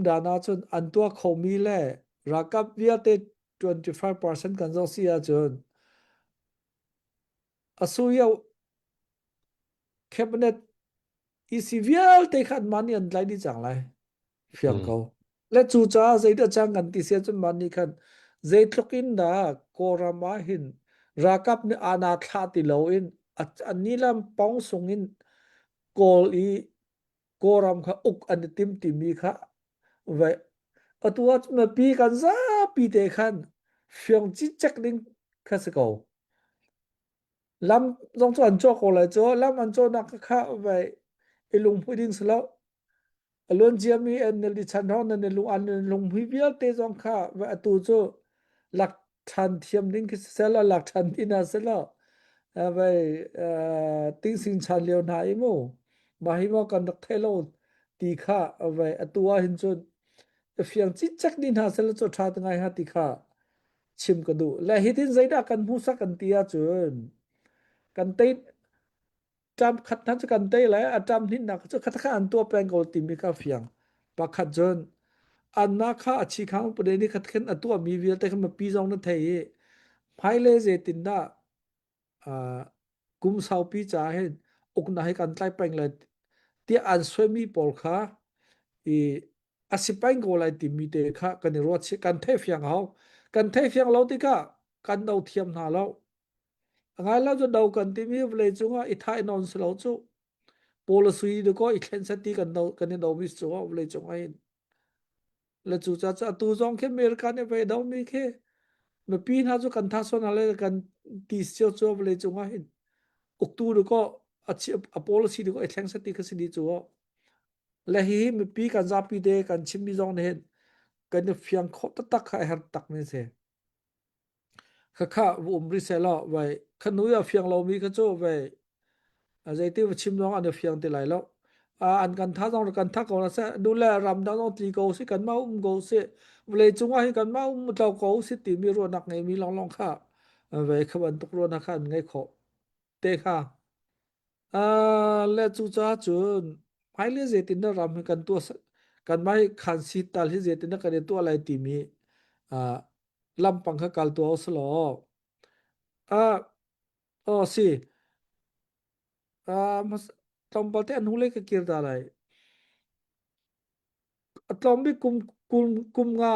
dana chun an to khomi le rakap via te 25% kan zo sia chun asuya cabinet isivial te khat mani an lai di chang lai fiang ko le chu cha zai da chang kan ti se chun mani khan zai thlokin da korama hin rakap ni ana tha ti lo in anilam pong sungin kol i koram kha uk an tim ti mi kha vai atuat ma pi kan za pi te khan fiang chi chak ding kha se ko lam zong chuan cho ko lai cho lam an cho nak kha vai ilung pudin slo alon jiami en li chan hon ne lu an lung hui bial te zong kha va atu cho lak than thiam ding ki sela lak than dina sela vai ting sing chan leo na imo ma hi mo kan dak thelo ti kha vai atua hin chun fiang chi chak din ha sela cho tha ngai ha ti kha chim ka du la hitin zaida kan mu sa kan tia chun kan te jam khat nan kan te la atam hin nak chu khat kha an to peng ko ti mi ka fiang pa khat jon an na kha achi khang pde ni khat khen atua mi vil te kham pi jong na thei phai le je tin da kum sau pi cha hen uk na he kan tlai peng la ti an swemi pol kha i asipang ko lai ti mi te kha kan ro chi kan the fiang hau kan the fiang lo ti ka kan dau thiam na lo ngai la jo dau kan ti mi vle chunga i thai non slo chu policy de ko i khen sa ti kan dau kan dau mi chu vle chunga in la chu cha cha tu jong khe mer kan e ve dau mi khe me pi na chu kan tha so na le kan ti sio chu vle chunga in uk tu de ko a policy de ko i khen sa ti kha si di chu la hi me pi kan za pi de kan chim mi jong ne kan fiang kho ta tak kha har tak me se kha ri se lo vai khanu ya fiang lo mi kha chu vai a zai ti chim jong an fiang te lai lo an kan tha jong kan tha ko na se du la ram da no ti ko si kan ma go se vle chunga hi kan ma taw ko si ti mi ro nak ngai mi long kha vai khaban tok ro na kha ngai kho te kha le chu cha chun phai le je tin na ram kan tu kan mai khan si tal hi je tin na kan tu lai ti mi lam pang kha kal tu os lo si mas tom palte an hule ka kir da lai atom bi kum nga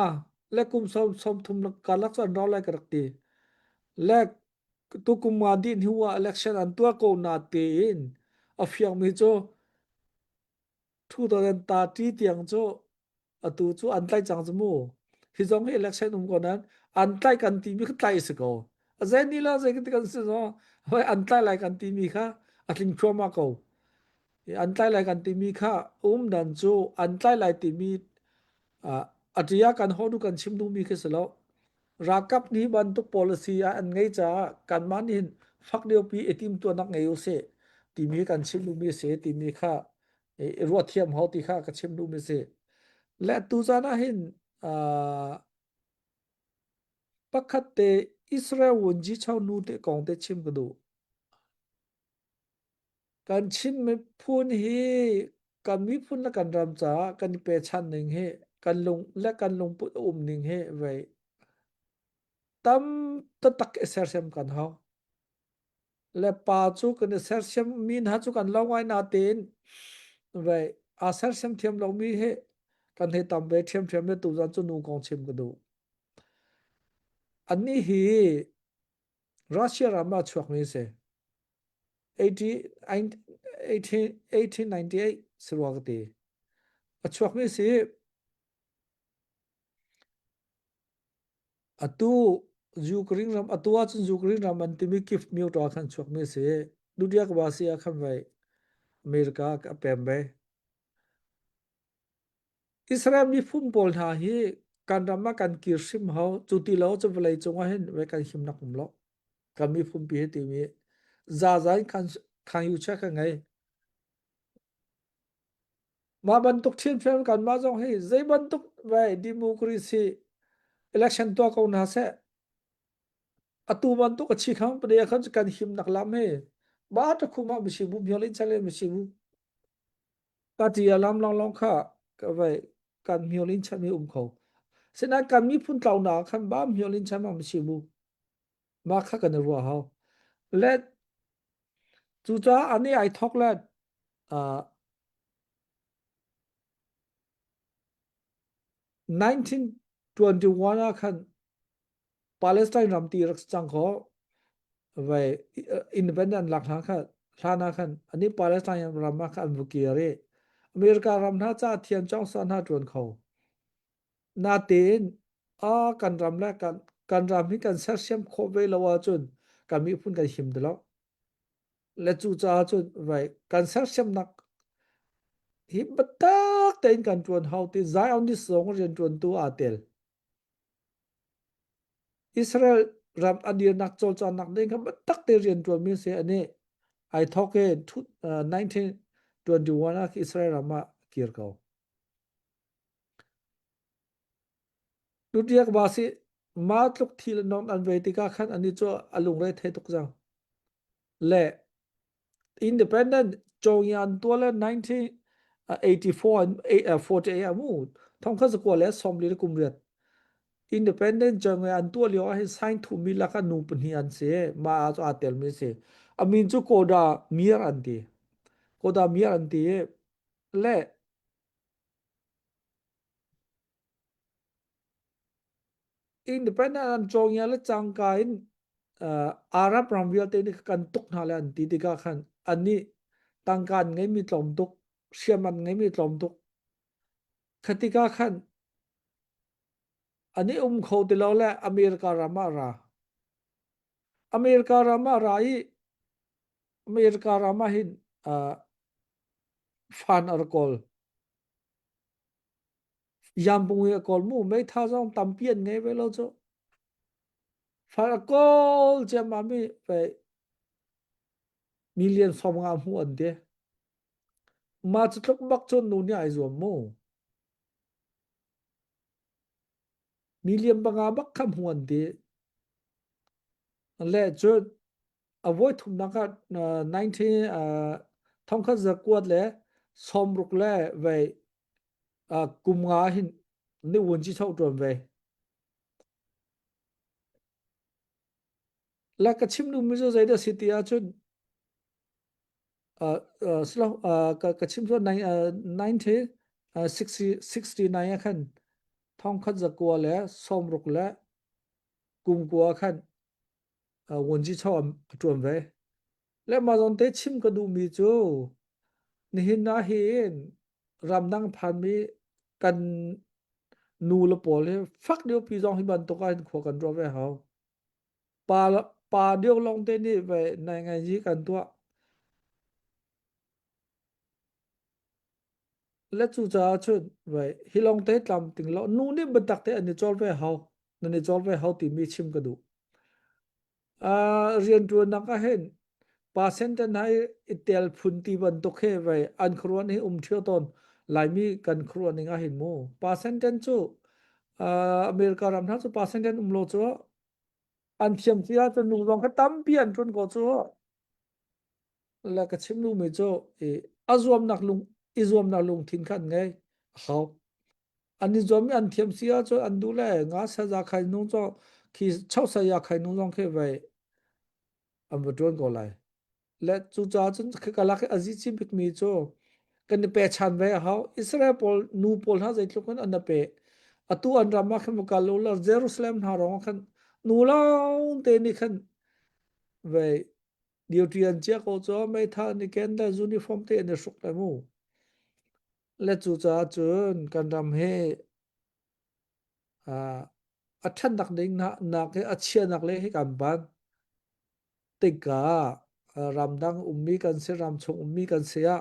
le kum som thum ka lak san ro lai ka rakti le tu kum ma din huwa election an tua ko na te in afiang mi cho 2030 tiang cho atu chu an tlai chang chmu hi jong election ko nan an tlai kan ti mi tlai se ko azen ni la je kan se no hoi an tlai lai kan ti mi kha atling choma ko an tlai lai kan ti mi kha dan chu an tlai lai ti mi atia kan ho du kan chim du mi khe selo rakap ni ban tu policy an ngei cha kan man hin phak deu pi etim tu nak ngei se ti mi kan chim du mi se ti mi kha ro thiam ho ti kha ka chim du mi se le tu zana hin pakhat te Israel won ji chau nu te kong te chim ka du kan chim me phun hi kan mi phun la kan ram cha kan pe chan ning he kan lung pu ning he vai tam ta tak ser sem kan ha le pa chu kan ser sem min ha chu kan lawai na ten vai a ser sem thiam lo mi he kan he tam be thiam me tu za chu nu kong chim ka du ani hi Russia rama chuak mi se 1898 sirwagti achuak mi se atu Ukraine ram atua chu Ukraine ram an timi kif mi to khan chuak mi se dudia ka wasia khan vai America ka pembe Israel mi phum pol tha hi kan rama kan kirsim ho chuti lo chu velai chunga hen ve kan himna kumlo kan mi phum pi he ti mi za kan yu cha ka ngai ma ban tuk thin frame kan ma jong he zai ban tuk vai democracy election to ko na se atu ban tuk chi kham pde khan kan him nak lam he ba ta khuma mi si bu myolin chale mi si bu ka ti alam long kha ka vai kan myolin chami kho sena kan mi phun tlaw na khan ba myolin chama mi si bu ma kha kan ro ha let จูจ้าอันนี้ไอทอกแล้ว1921คันปาเลสไตน์รำตีรักจังขอไว้อินดิเพนเดนต์หลักฐานค่ะฐานะคันอันนี้ปาเลสไตน์รำมาคันบุกีเรอเมริการำท่าจ้าเทียนจ้องสันหาจวนเขานาเตนกันรำแรกกันรำให้กันเสียเสียมโคเวลาวาจนกันมีพุ่นกันหิมเดลและจูจ้าจนไว้กันเสียเสียมนักหิมบัดตักเต็นกันจวนเฮาที่ใจเอาดิสองเรียนจวนตัวอาเตลอิสราเอลรำอดีตนักโจลจานักเด้งครับบัดตักเตเรียนจวนมีเสียอันนี้ไอทอกเก1921นะอิสราเอลรำมาเกียร์เขาดูเรียกว่าสิมาตลุกทีละนอนอันเวติกาขันอันนี้จ้าอลุงเรทให้ทุกจังและอินดิเพนเดนต์โจงยันตัวละ1984 48มูท่องข้าสกว่าและสมลีกุมเรียดอินดิเพนเดนต์โจงยันตัวเลียวให้ไซน์ทูมิลละกันนูปนิอันเสมาอาจอาเตลมิเสอามินจูโคดามียอันตีและindependent an chongya le changkain arab ramwil te ni kan tuk na le an ti tika khan ani tangkan ngai mi tlom tuk siaman ngai mi tlom tuk khatika khan ani kho te lo le america rama ra hin fan arkol yampung kol mu mai tha jong tampian ngai ve lo cho fan arkol je mami ve million somnga mu an de ma chutlok bak chon nu ni ai zom mo million banga bak kham huan de le jo avoid thum na ka 19 thong kha zakwat le somruk le ve kumnga hin ni wonji chau ton ve la ka chimnu mi zo zaida city a chun slo ka chim zo 1969 khan thong kha zakwa le somruk le kumkwa khan wonji chau ton ve le ma zon te chim ka du mi chu ni hin na hin ramdang phan mi kan nu la pol he fak dio pi jong hi ban to kan kho kan ro ve haw pa dio long te ni ve nai ngai ji kan to le chu cha chun ve hi long te tlam ting lo nu ni ban tak te ani chol ve haw ni chol ve haw ti mi chim ka du rian tu na ka hen percent nai itel phun ti ban to khe ve an khruan hi thio ton lai mi kan khruan ninga hin mo percent chu america ram tha chu percent lo chu an thiam sia chu nu rong ka tam pian chun ko chu la ka chim nu me chu azom nak lung izom na lung thin khan ngai haw ani zomi an thiam sia chu an du le nga sa ja khai nu chu khi chau sa ya khai nu rong khe ve am bodron ko lai le chu cha chun ka la ke azi chi bik mi chu kan pe chan ve haw israel pol nu pol ha zai tlukon an pe atu an rama khem ka lo la jerusalem ha rong khan nu long te ni khan ve diutrian che ko cho mai tha ni ken da uniform te ne suk la mu le chu cha chun kan ram he a than dak ding na ke a chia nak le he kan ban tika ramdang ummi kan se ram chung ummi kan se ya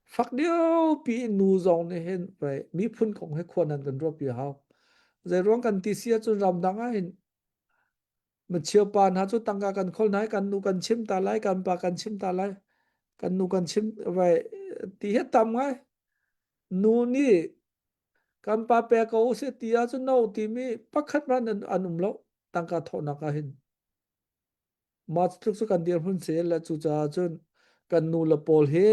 fak dio pi nu zong ne hen ve mi phun kong he khwan an kan ro pi haw zai rong kan ti sia chu ramdang a hin ma chiao pan ha chu tangka kan khol nai kan nu kan chim ta lai kan pa kan chim ta lai kan nu kan chim ve ti he tam ngai nu ni kan pa pe ko se ti a chu no ti mi pakhat man anum lo tangka tho na ka hin ma chu kan dir hun se la chu cha chun kan nu la pol he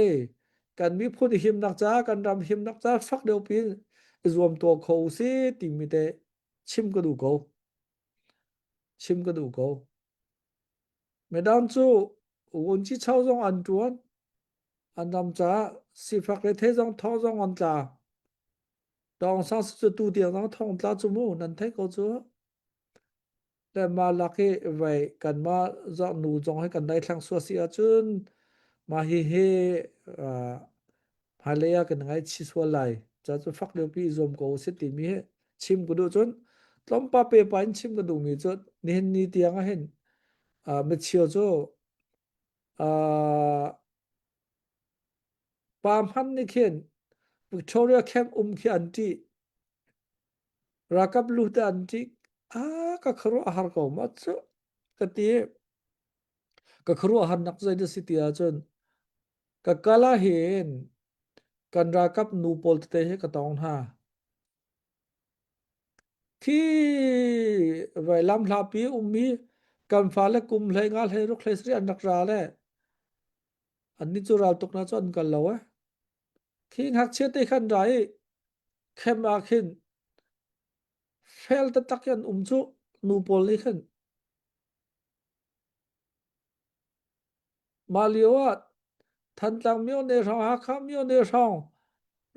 kan mi phun him nak cha kan ram him nak cha fak deu pi izom to kho se ti mi te chim ka du ko medam chu วนจิเช่าจงอันจวนอันดำจ้าสิฟักเลยเทจงท้อจงอันจ้าดองสังสุดตูเดียวน้องท้องจ้าจุมูนั่นเทก็จัวแต่มาลักไว้กันมาจะหนูจงให้กันได้ทั้งสัวเสียจนมาเฮพาเลยกันไงชิสวไลจะจะฟักเดียวพี่จมก็สิติมีชิมก็ดูจนต้มปาเปปันชิมก็ดูมีจนนี่เห็นนี่เตียงเห็นไม่เชียวจ้ปามหันนี่เข็นวิกตอเรียแคมขี้อันที่รักกับลูกอันที่ก็ครัวอาหารก็มาจ้ะก็ตีก็ครัวอาหารนักใจเดสิติอาจนก็กล้าเห็นกันรักกับนูโปลเตะก็ต้องหาที่ไว้ลำลาปีมีกันฟ้าและกุมเลยงาเลยรุกเลยสรีอันนักราเลยอันนี้จุราตกน่าจนกันแล้วที่หักเชื่อได้ขันไรเข้มอาขินเฟลตะตักยันจุนูโปลนี่ขันมาเลียวทันตังมิโอเนรองฮักมิโอเนรอง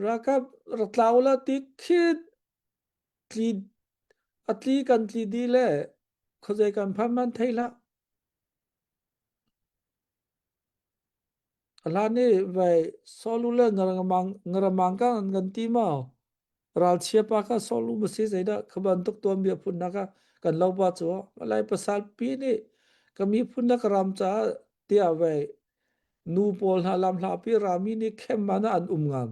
รักกับรัตลาวละติคิดทีอัตลีกันทีดีเลยเขาใจกันพันมันไทยละลานี่ไว้โซลูเลงรมังกันตีมาราลเชียปาก็โซลูมุสิใจได้ขบันตุกตัวมีพุนนักกันเล่าบ้าจัวอะไรภาษาปีนี่ก็มีพุนนักรำจ้าเตียไว้นูโปลฮาลำลาปีรามีนี่เข้มมันอันงาม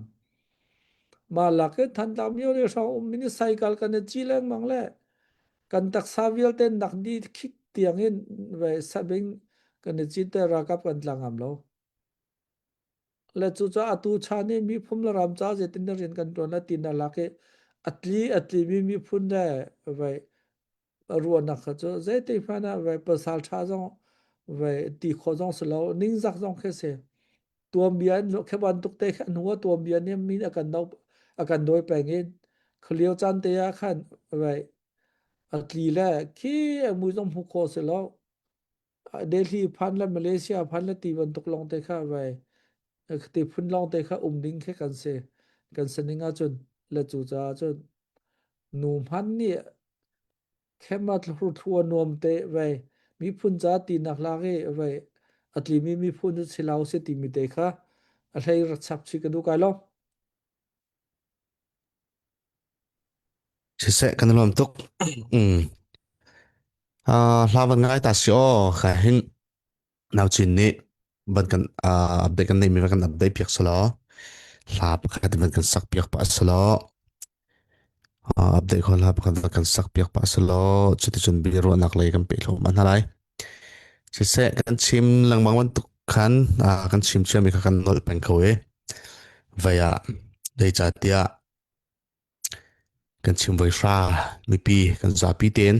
มาลักทันตามมิโอเนรองมินิไซคัลกันจีเลงมังเลกันตักซาวิลเตนนักดีคิกเตียงเห็นไว้ซาบิงกันจิตเตรักับกันลังam loและจุจ้าอตูชานี่มีพุ่มละรำจ้าเจตินเรียนกันตัวนั้นตินนักอัตลีมีพุ่นได้ไว้รัวนักจ้าเจติฟันไว้ภาษาชาจงไว้ตีขจงสลาวนิ่งจักจงแค่เสตัวเบียนแค่บันตุกเตะหัวตัวเบียนเนี่ยมีอาการอาการโดยแปลงเองเขาเลี้ยวจันเตียขันไว้อัตลีแหละขี้มือจงหุกโคเสแล้วเดลีพันและมาเลเซียพันและตีบันตุกลงเตะข้าไว้ตีพุ่นลงเตะข้าดิ้งแค่กันเสกันสนิงอาจนและจูจ้าจนนูพันเนี่ยแค่มาทัวนวมเตะไว้มีพุ่นจ้าตีนักลากไว้อัตลีมีพุ่นเสลาวเสตีมีเตะข้าอะไรรักษาชิกันดูกันลองสิเสะกันรวมตุกลาวันง่ายตัดสิโอค่ะเห็นนาวจินนี่บันกันอัปเดตกันในมีกันอัปเดตเพียกสลอลาบค่ะที่บันกันสักเพียกปัสลออัปเดตคนลาบกันสักเพียกปัสลอจุดที่จนบิโรนักเลยกันไปลงมันอะไรสิเสะกันชิมหลังบางวันตุกขันกันชิมเชื่อมีกันนอลเป็นเขาเวียได้จัดเดียกันชิมไวฟ้ามีปีกันจ่าปีเต็น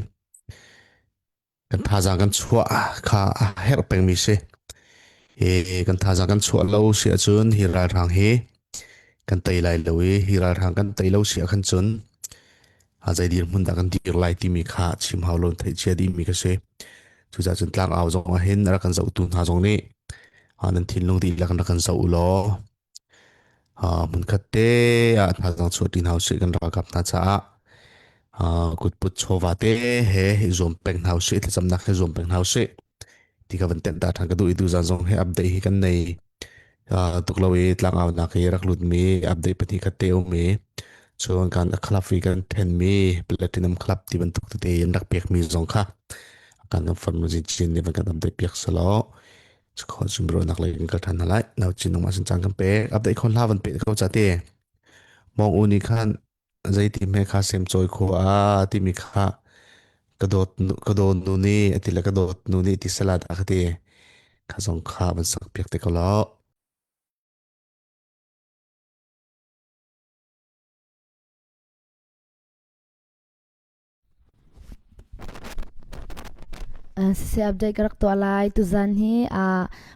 กันท่าจางกันชัวข้าเฮรเป็นมิเซกันท่าจางกันชัวเราเสียจนฮิราทางเฮกันไตไลเลยฮิราทางกันไตเราเสียขันจนอาใจดีมันดักันดีไลที่มีข้าชิมฮาวลนไทยเชียดีมีกันเซทุกจนตลางเอาจงเห็นรักกันเจ้าตุนหาจงนี้นั้นทิ้งลงดีรักกันเจ้าอุลอมันคัดเตะท่าจางชัวดินเฮาสิกันรักกับน่าจะกุดปุดโชวาเตเฮซอมเป็งเฮาสิที่จำนักเฮซอมเป็งเฮาสิที่เขาเป็นเต็นตาทางกระดูอิดูจันทร์ให้อัปเดตกันในตุกลาวิตลังเอานักเรักลุดมีอัปเดตปฏิกัดเตอมีส่วนการคลับฟิกันเทนมีแพลตินัมคลับที่บรรทุกตัวเองนักเปียกมีสองค่ะการนำฟันมุจิจินในวันการอัปเดตเปียกสโลจะขอจุดบรินักเลยกันกระทันอะไรเราจินออกมาสัญจรกันเป๊ะอัปเดตคนลาวันเป๊ะเขาจะเตะมองอุนิคันใจที่แม่ข้าเซมจอยโคที่มีข้ากระโดดนูนี่ที่ละกระโดดนูนี่ที่สลัดอักเตะข้าส่งข้ามันสักเปียกเตะเขาแล้ว เ se update karak to alai tu zan hi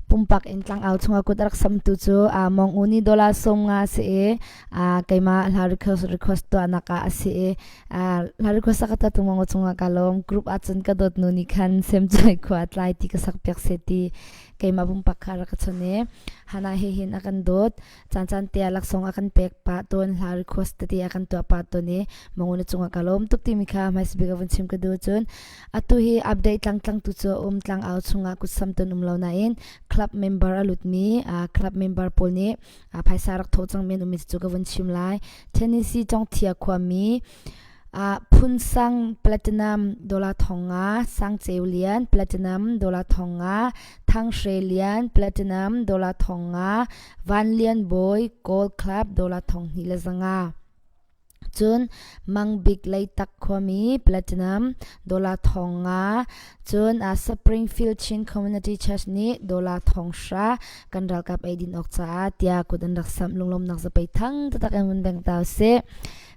pumpak entlang out chunga kut rak sam tu chu mong uni dola som nga se kaima la request to anaka se la request ka ta tumang chunga kalom group achun ka dot nu ni khan sem chai khwat lai ti ka sak pek se ti kaima pumpak khara ka chone hana he hin akan dot chan te alak song akan pek pa ton la request ti akan to pa to ni mong uni chunga kalom tuk ti mi kha mais biga van chim ka do chun atu hi update tlang tu chu tlang out chunga kut sam ton lo na in club member alut mi club member pol ni phaisa rak tho chang men umi chu ka van chim lai Tennessee chong thia khwa mi phun sang platinum dola thonga sang cheulian platinum dola thonga thang australian platinum dola thonga vanlian boy gold club dola thong ni la zanga chun mang big lai tak khwami platinum dola thonga chun Springfield Chin Community Church ni dola thongsha kanral kap aidin okcha tia kudan rak sam lunglom nak za pai thang tatak emun beng taw se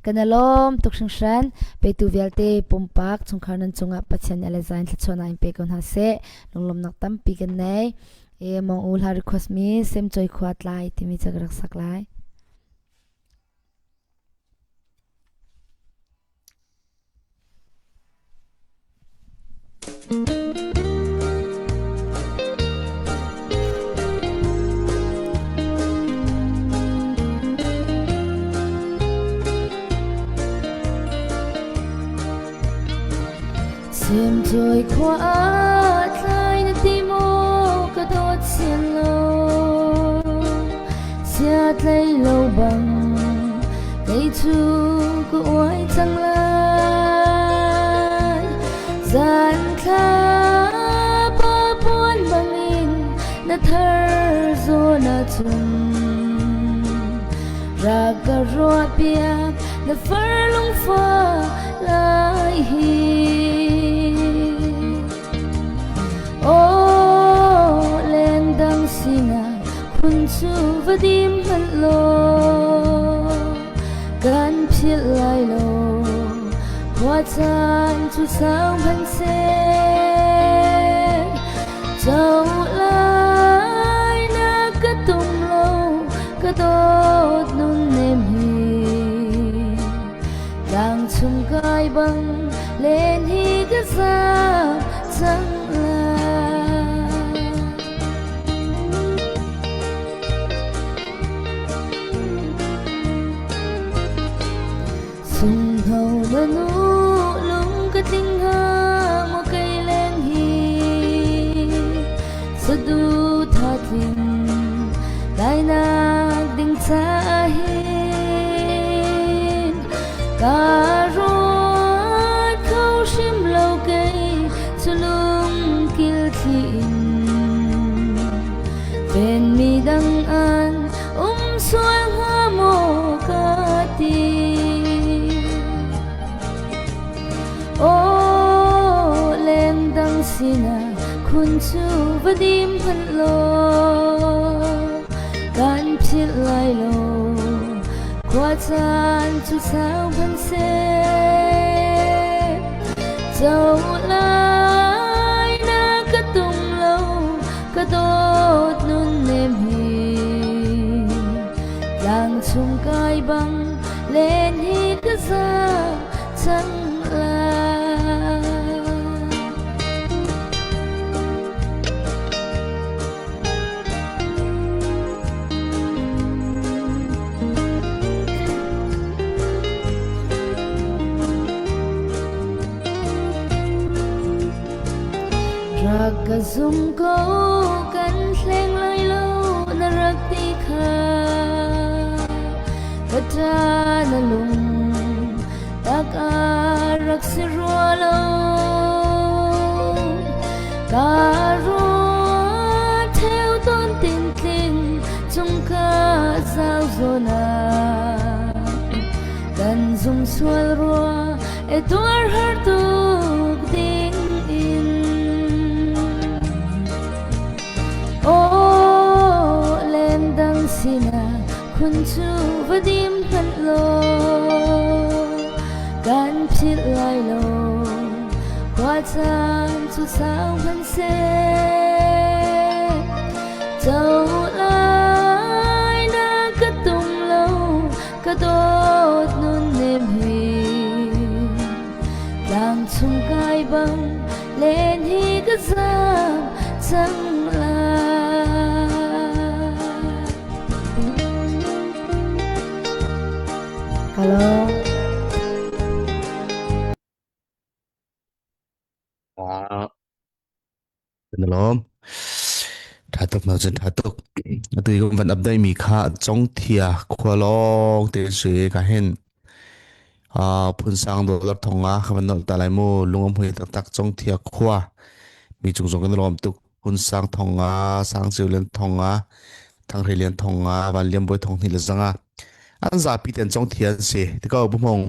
kanalom tukshangshan pe tu velte pumpak chungkhanan chunga pachen elezain thachona impe kon ha se lunglom nak tam pi kan nei mong ul har request mi sem choi khwat lai timi chagrak sak lai Xem trôi qua lại na timo ka dot xian lo sia tlai lo bang kai chu ko oi chang lai zan kha pa puan bangin na thar zo na chun raga ro pia na far long fa lai hi lendang sina kun chu vadim han lo kan phil lai lo kwa chan chu sang ban se chau lai na ka tum lo ka dot nun nem hi lang chung kai bang len hi ka sa chang sung hầu na nu lung ka ting ha mo kai len hi sa du tha thim lai na ding cha hin ka ro khau shim lo kai chulung kil thin ven mi dang an sual ha mo ka ti lendang sina kun chu vadim han lo kan phil lai lo kwa chan chu sao ban se chau lai na ka tum lo ka dot nun nem hi lang chung kai bang len hi ka za chang la raga zum ko kan thleng lai lo na rak ti kha kata na lung tak rak si ro lo ka ro theo ton tin tin chung ka sao zona kan zum sual ro e tor har tu ding in lendang sina kun chu vadim han lo kan phil lai lo kwa chan chu สุดสาวพันเซเจ้าลายนากระตุงโลกระโดดนุนเนมฮีลางชุงกายบังเลนฮีกะซาจังลาHello Lom thatuk na chen thatuk atui ko van update mi kha chong thia khwalong te se ka hen phun sang dollar thonga khaban no talai mo lungam hui tak tak chong thia khwa mi chung jong kan lom tuk phun sang thonga sang chiulen thonga thang relian thonga van liam boy thong ni la zanga an za pi ten chong thia se te ka bu mong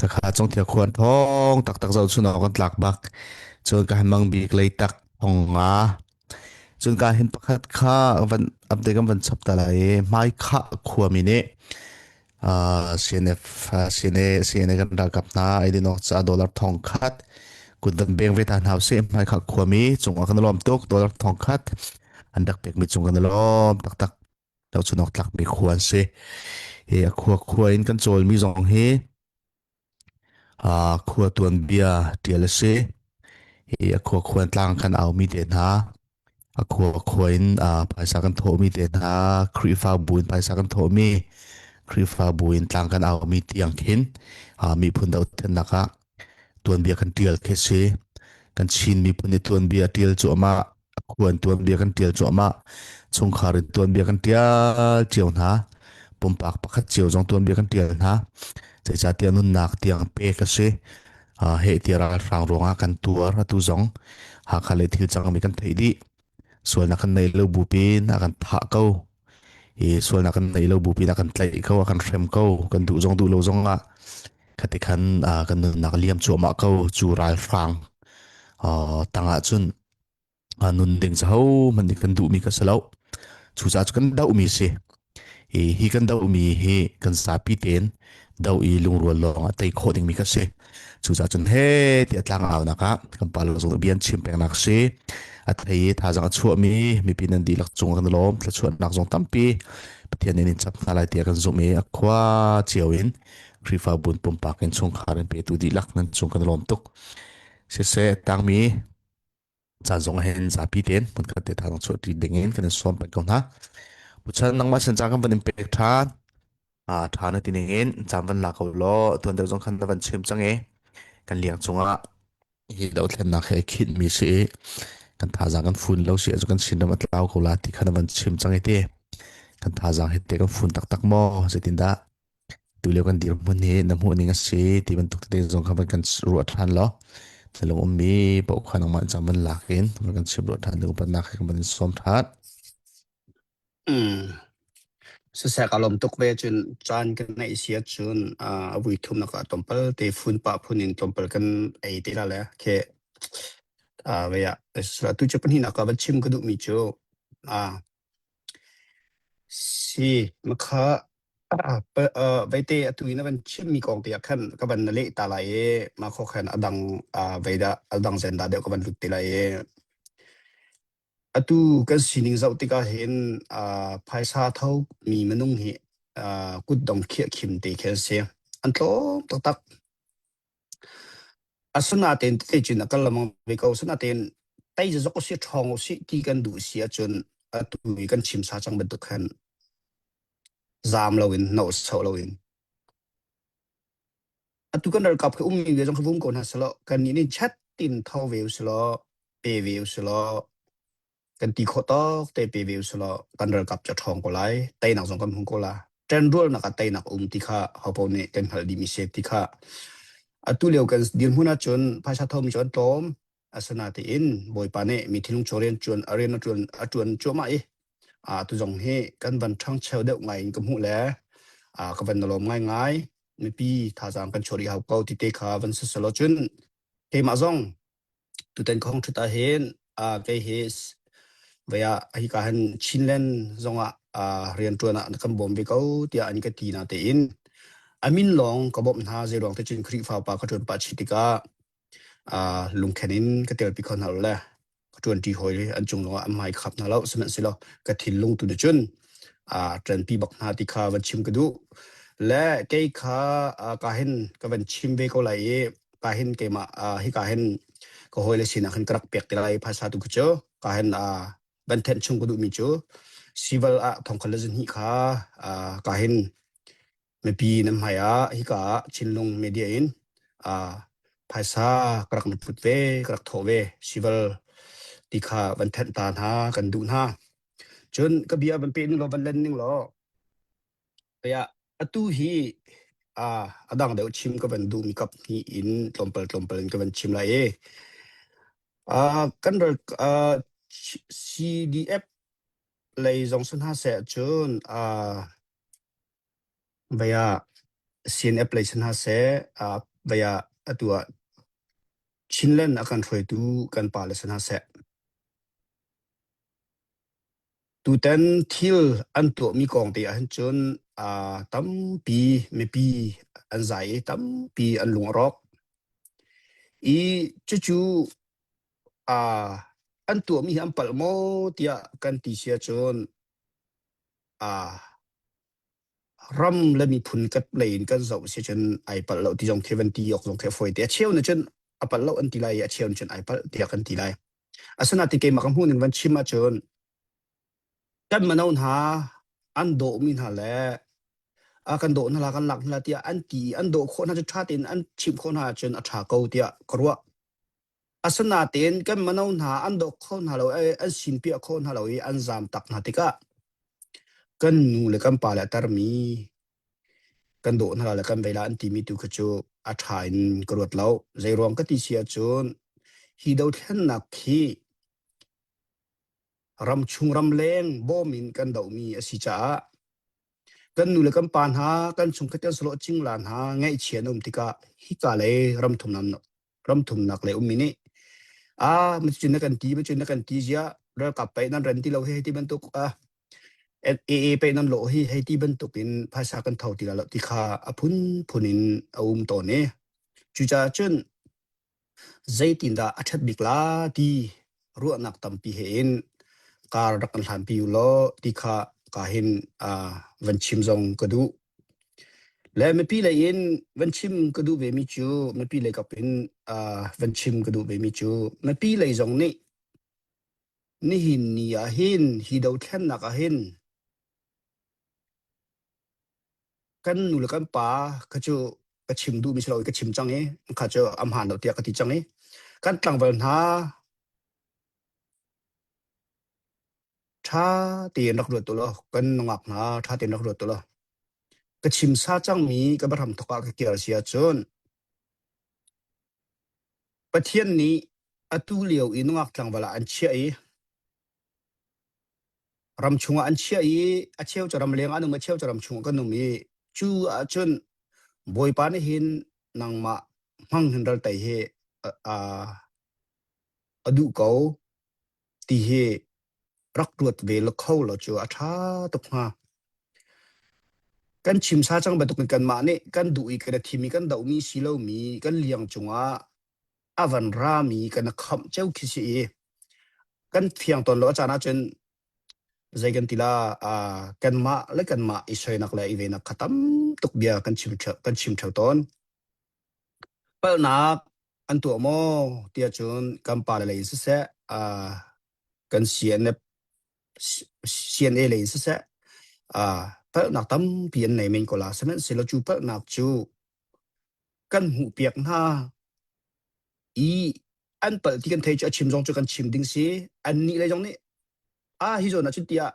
ka kha chong thia khwan thong tak tak zau chuna kan tlak bak chon ka mang bi klei tak thonga chon ka hin pakhat kha van update kam van chap ta lai mai kha khwa mi ne CNF CNA kan ra kap na idin ok cha dollar thong khat kudan beng ve tan house mai kha khwa mi chung kan lom tok dollar thong khat andak pek mi chung kan lom tak tak dau chunok tlak mi khwan se e khwa in kan chol mi zong he khwa tuan bia TLC e khwa tlang kan au mi de na khwa in paisa kan tho mi de na khrifa buin paisa kan tho mi khrifa buin tlang kan au mi tiang khin mi phun dau ten naka tuan bia kan tial khe se kan chin mi phun tuan bia tial chu ama khwan tuan bia kan tial chu ama chung khar tuan bia kan tial chiu na pompak pakhat chiu jong tuan bia kan tial na chai cha tian nun nak tiang pe ka se he tira rang ronga kan tuar tu zong ha khale thil chang mi kan thei di sual na kan nei lo bu pin akan tha ko sual na kan nei lo bu pin akan tlai ko akan rem ko kan du zong lo zong a khati khan kan nun nak liam chu ma ko chu ral rang tanga chun nun ding zau man ni kan du mi ka salo chu cha kan dau mi se hi kan dau mi he kan sa pi ten dau I lung rual long atai khoding mi ka se chu cha chun he ti atlang aw naka kan pal zo bian chim peng nak se athai tha jang chu mi pinan di lak chung kan lom tla chu nak jong tampi pathian in chap na lai ti kan zo me akwa chiawin rifa bun pum pakin chung kharen pe tu di lak nan chung kan lom tuk se tang mi cha jong hen za pi ten mun ka te thang chu ti dingin kan som pa ko na puchan nang ma san cha kan ban pe than thana tinengin chamban la ko lo ton de jong khan da ban chem change kan liang chunga hi lo thlen na khe khit mi se kan tha jang kan phun lo se kan sin ram atlaw ko la ti khan ban chem change te kan tha jang hete kan phun tak tak mo setin da tu le kan dir mun he na mu ni nga se ti ban tuk te jong khan kan ru than lo selong mi po khan ma chamban la ken kan sim ro than du ban na khe kan ban som that sa kalom tuk ve chun chan kan nei sia chun vui thum na ka tompal te phun pa phunin tompal kan ei te la le ke ve ya sa tu chapan hin ka ba chim ka du mi chu si makha ve te atu ina ban chim mi kong te khan ka ban le ta la e ma kho khan adang ve da adang zen da de ka ban lut te la e atu kan sining zau tika hen phaisa thau mi manung hi kut dong khia khim te khen se an tlo tak tak asuna ten te chin akal lamang ve ko suna ten tai zo ko si thong si ti kan du sia chun atu kan chim sa chang ban tu khan zam lawin no so lawin atu kan dar kap ke mi ve jong khum ko na salo kan ni chat tin thau ve slo pe ve sloกันตีโคตอกเตเปวิวสละกันเรือกับจะทองก็ไล่ไตหนักสองกันหงก็ละเจนรัวนักไตหนักติค่ะเขาพอเนี่ยกันหัดดีมีเซฟติค่ะตุเลียวกันเดียนหัวหน้าจนภาษาทอมจนโตมอาสนาที่อินบอยปาเนี่ยมีที่ลุงโชเรียนจนอารีนจนจัวมาตุจงเฮกันบันทั้งเชลเดกไงกับหูแล้วกับวันนลมง่ายมีปีท่าจางกันโชรีเขาเกาติเตค่ะวันสุดสลจนเฮมาจงตุเต็นของชุดตาเห็นไกเฮสVaya hikahan Chinlen zonga rian tuana kan bom be kau tia ani ka tina te in amin long ka bom na ze rong te chin khri fa pa ka tun pa chitika ลุงแค่นินก็เตียวปีคนหาละก็จวนที่หอยอันจงว่าอันหมายขับนะแล้วสมัยสิเราก็ทิ้งลงตุนจุนจันปีบักนาติคาวันชิมกระดูและเกี่ยข้ากาเห็นก็วันชิมเบก็ไหลกาเห็นเกี่ยมาให้กาเห็นก็หอยเลยสินะขันกระเปียกอะไรภาษาตุกเจอกาเห็นบันเทนชงกระดูมีจูสิวัลทองคลาจนฮิคากาเห็นไม่ปีน้ำหายฮิกาชินลงเมเดียอินภาษากระกนพุทเวกระกโถเวสิวัลติคาบันเทนตานากันดูนาจนก็เบียบันเป็นเราบันเล่นนึงหรอไปตู้ฮีอดังเดี๋ยวชิมก็บันดูมีกับฮีอินลมเปิลก็บันชิมไรกันเราCDF เลยจงสุนหาเสจนไปCNF เลยสุนหาเสไปตัวชินเล่นอาการช่วยดูกันป่าเลยสุนหาเสตูเต็นทิลอันตัวมีกองตีอันจนตั้มปีไม่ปีอันใจตั้มปีอันหลงรอกจู่อันตัวมีอันปัลโมที่กันตีเสียจนรำและมีพุนกัดเลยกันจะเสียจนไอปัลเราที่จงเทวันตีออกจงเทฟอยแต่เชี่ยวเนี่ยจนปัลเราอันตีไรเชี่ยวจนไอปัลที่กันตีไรสนาติเกมาคำพูดหนึ่งวันชิมาจนกันมันเอาหาอันโดมินหาแล้วกันโดนหากันหลักนั่นแหละที่อันตีอันโดคนน่าจะชาตินอันชิมคนหาจนอัชาเกาที่กรัวสนาตินกันมันเอาหาอันโดคนหาเราอันสินเปียคนหาเราอันจามตักนาติกะกันนูเลยกันป่าและตารมีกันโดนหาแล้วกันเวลาอันตีมีตุกจูอัชาอินกรัวเราใจรวมก็ติเสียจนฮีดาวเทนนักฮีรำชุงรำเลงบ่มินกันดาวมีอสิจ้ากันนูเลกันปานหากันชุงขัดกันสโลจิงลานหาไงเชียนติกาฮิกาเลยรำทุมนักเลยมินี่มันจุนนักกันตีเสียเรากลับไปนั่นเรนที่เราให้ที่บรรทุกไปนั่นโลให้ที่บรรทุกเป็นภาษากันเท่าที่เราที่ข้าพุนินตัวนี้จุจ้าจนใจตินดาอัจฉริกลาที่รัวนักตั้มปีเห็นการรักกันหามพิวโลที่ข้ากาเห็นวันชิมจงกระดูและไม่ปีเลยอินวันชิมกระดูเบมิจูไม่ปีเลยกับเป็นวันชิมกระดูเบมิจูไม่ปีเลยจงนี่หินนี่เห็นฮิดาวแค่นักเห็นกันนูเลกันป่าก็จะกระชิมดูมิสเรากระชิมจังข้าจะอำหารเราเตียกติจังกันตั้งวันหาถ้าเตียนนักรวดตัวละกันนงักนะถ้าเตียนนักรวดตัวละก็ชิมซาจังมีก็มาทำทุกข์ก็เกี่ยวเสียจนประเทศนี้ตู้เลี้ยวอินงักจังเวลาอันเชี่ยรำชงอันเชี่ยเชี่ยวจะรำเลี้ยงอันนึงมาเชี่ยวจะรำชงกันนุ่มมีจู่จนบอยปานเห็นนางมามั่งเห็นเราแต่เฮดูเขาตีเฮรักรวดเวลเข้าเราจู่อาชาตกมากันชิมซาจังบัดตุกันมาเนี่ยกันดูอีกระทีมีกันดาวมีสิเลามีกันเลี้ยงจงอาวันรามีกันคำเจ้าคิดกันเพียงตอนเราจานาจนใจกันทีละกันมาและกันมาอิสระนักเลยอีเวนักขัดตั้มตกเบียกันชิมเท่าตอนเปิลนักอันตัวโมเตียจนกันป่าเลยสิเสกันเซียนเลยสิเสเปิลนักตั้มเปลี่ยนในเมนก็ลาสมัยเสร็จแล้วจูเปิลนักจูกันหูเปียกหน้าอันเปิลที่กันเทจะชิมจงจะกันชิมดิ้งสิอันนี้เลยจงนี้ฮิโซนัชติยา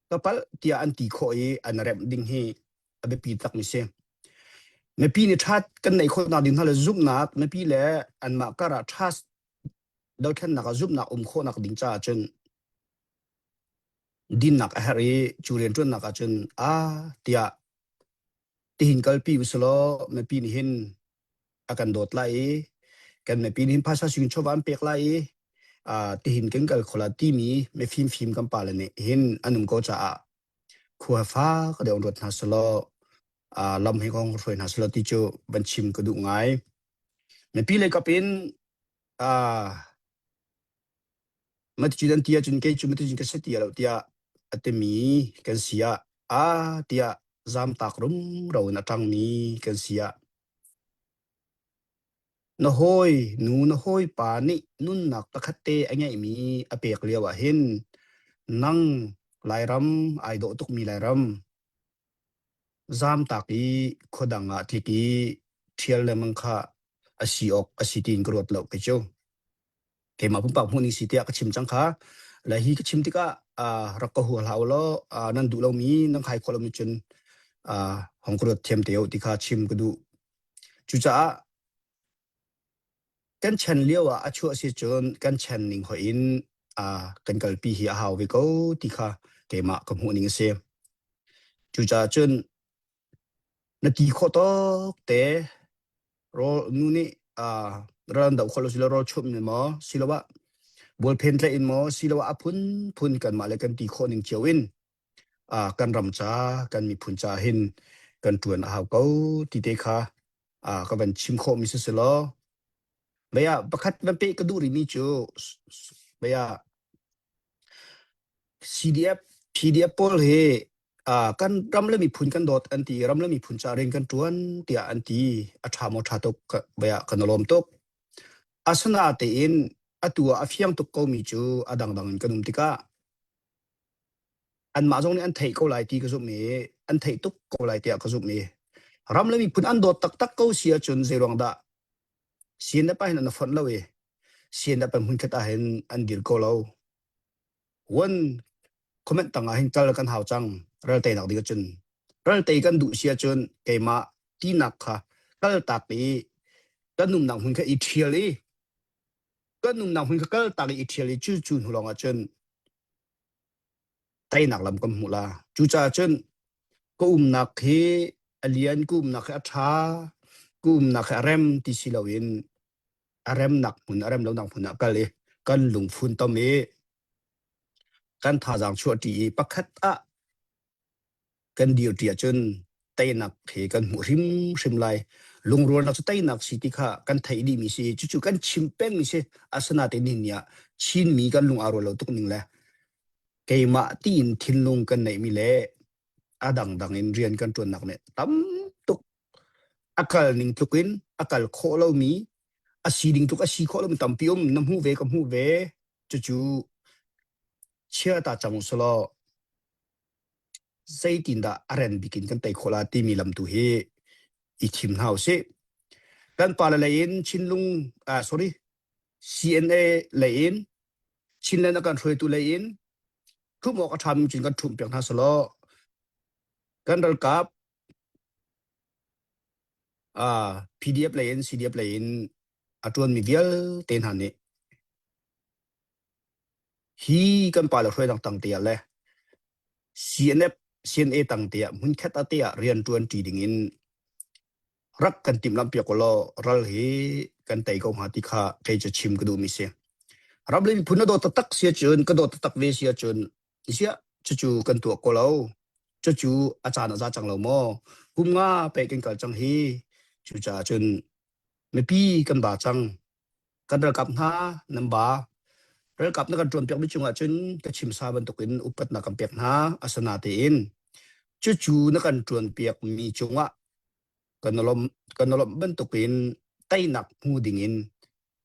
กระเป๋าที่อันตีโคอันเริ่มดิ้งให้อเบปีตักมิเซไม่ปีนี่ชัดกันในคนนาดินทะเลซุบนักไม่ปีเลยอันมาการะชัดดาวแค่นักซุบนักโคนักดิ้งจ้าจนดินนักเฮรีจูเรียนจนนักจนที่หินกัลปีอุสโลไม่ปีนี่เห็นอาการโดดไล่กันไม่ปีนี่เห็นภาษาสิงห์ชาวบ้านเปียกไล่ที่เห็นกันกับคนละที่มีไม่ฟิล์มกันป่าเลยเนี่ยเห็นอันนุ่มก็จะขัวฟ้าก็เดี๋ยวรถนัสโลลำให้ของรถนัสโลที่จะบัญชิมก็ดูง่ายไม่ปีเลยก็เป็น mat judan tia jun ke chum tu jin ka setia lo tia atemi kan sia tia zam tak rum ro na tang mi kan sia na hoi nu na hoi pa ni nun nak takhatte angai mi apek lewa hin nang lairam ai do tuk mi lairam zam taki khodanga thiki thial le mangkha asiok asitin grot lo ke chu ke ma pum pa huni sitia ka chim chang kha la hi ka chim tika rakko hu lau lo nan du lo mi nang khai kholom mi chun hong grot them teo tika chim ku du chu cha kan chen lewa achu asi chun kan chen ning ho in kan kal pi hi haw we ko tika ke ma ka mu ning se chu cha chun na ti kho to te ro nu ni ran da kholo silo ro chum ni mo silawa bol pen le in mo silawa phun kan ma le kan ti kho ning chewin kan ram cha kan mi phun cha hin kan tuan haw ko ti te kha ka ban chim kho mi se lo baya bakhat ban pe ka du ri mi chu baya PDF pol he kan ram le mi phun kan dot anti ram le mi phun cha ren kan tuan tia anti atha mo tha tok baya kanalom tok asana te in atua afyang tok ko mi chu adang dang kanum tika an ma jong ni an thei ko lai ti ka zu me an thei tok ko lai tia ka zu me ram le mi phun an dot tak tak ko sia chun zerong da sin da pa hin na fon lo we sin da pa mun khata hen an dir ko lo won comment tanga hin kal kan haw chang ral te nak di chun ral te kan du sia chun ke ma ti nak kha kal ta pi kan num nang hun kha i thiali kan num nang hun kha kal ta i thiali chu chun hu long a chun tai nak lam kam mula chu cha chun ko nak he alian ku nak a tha ku nak rem ti silawin arem nak mun arem lo nang phun kal le kan lung phun to me kan tha jang chu ti pakhat kan dio tia chun tai nak the kan mu rim lai lung ro na chu tai nak si ti kha kan thai di mi si chu kan chim peng mi se asana te ni nya chin mi kan lung aro lo tuk ning la ke ma tin thin lung kan nei mi le adang dang in rian kan tun nak ne tam tuk akal ning tukin akal kho lo mi asi ding tuk asi kho lo mi tam piom nam hu ve kam hu ve chu chia ta chang so zai tin da aren bikin kan tai khola ti mi lam tu he I thim hau se kan pa la in chinlung sorry CNA la in chinlen kan throi tu la in thu mo ka tham chin kan thum pek na solo kan dal kap PDF la in CDF la in atun mi vial ten han ne hi kan pa la throi dang tang te le CNA tang te mun khat a te rian tuan ti ding in rak kan tim lam pia ko lo ral hi kan tai ko ma ti kha ke cha chim ku du mi se rab le phun do ta tak sia chun ka do ta tak ve sia chun sia chu kan tu ko lo chu acha na za chang lo mo kum nga pe ken kal chang hi chu cha chun me pi kan ba chang kan ra kap na nam ba ral kap na kan tron pek mi chunga chun ka chim sa ban tokin upat na kam pek na asana te in chu na kan tron pek mi chunga kanolom bentukin tai nak hu dingin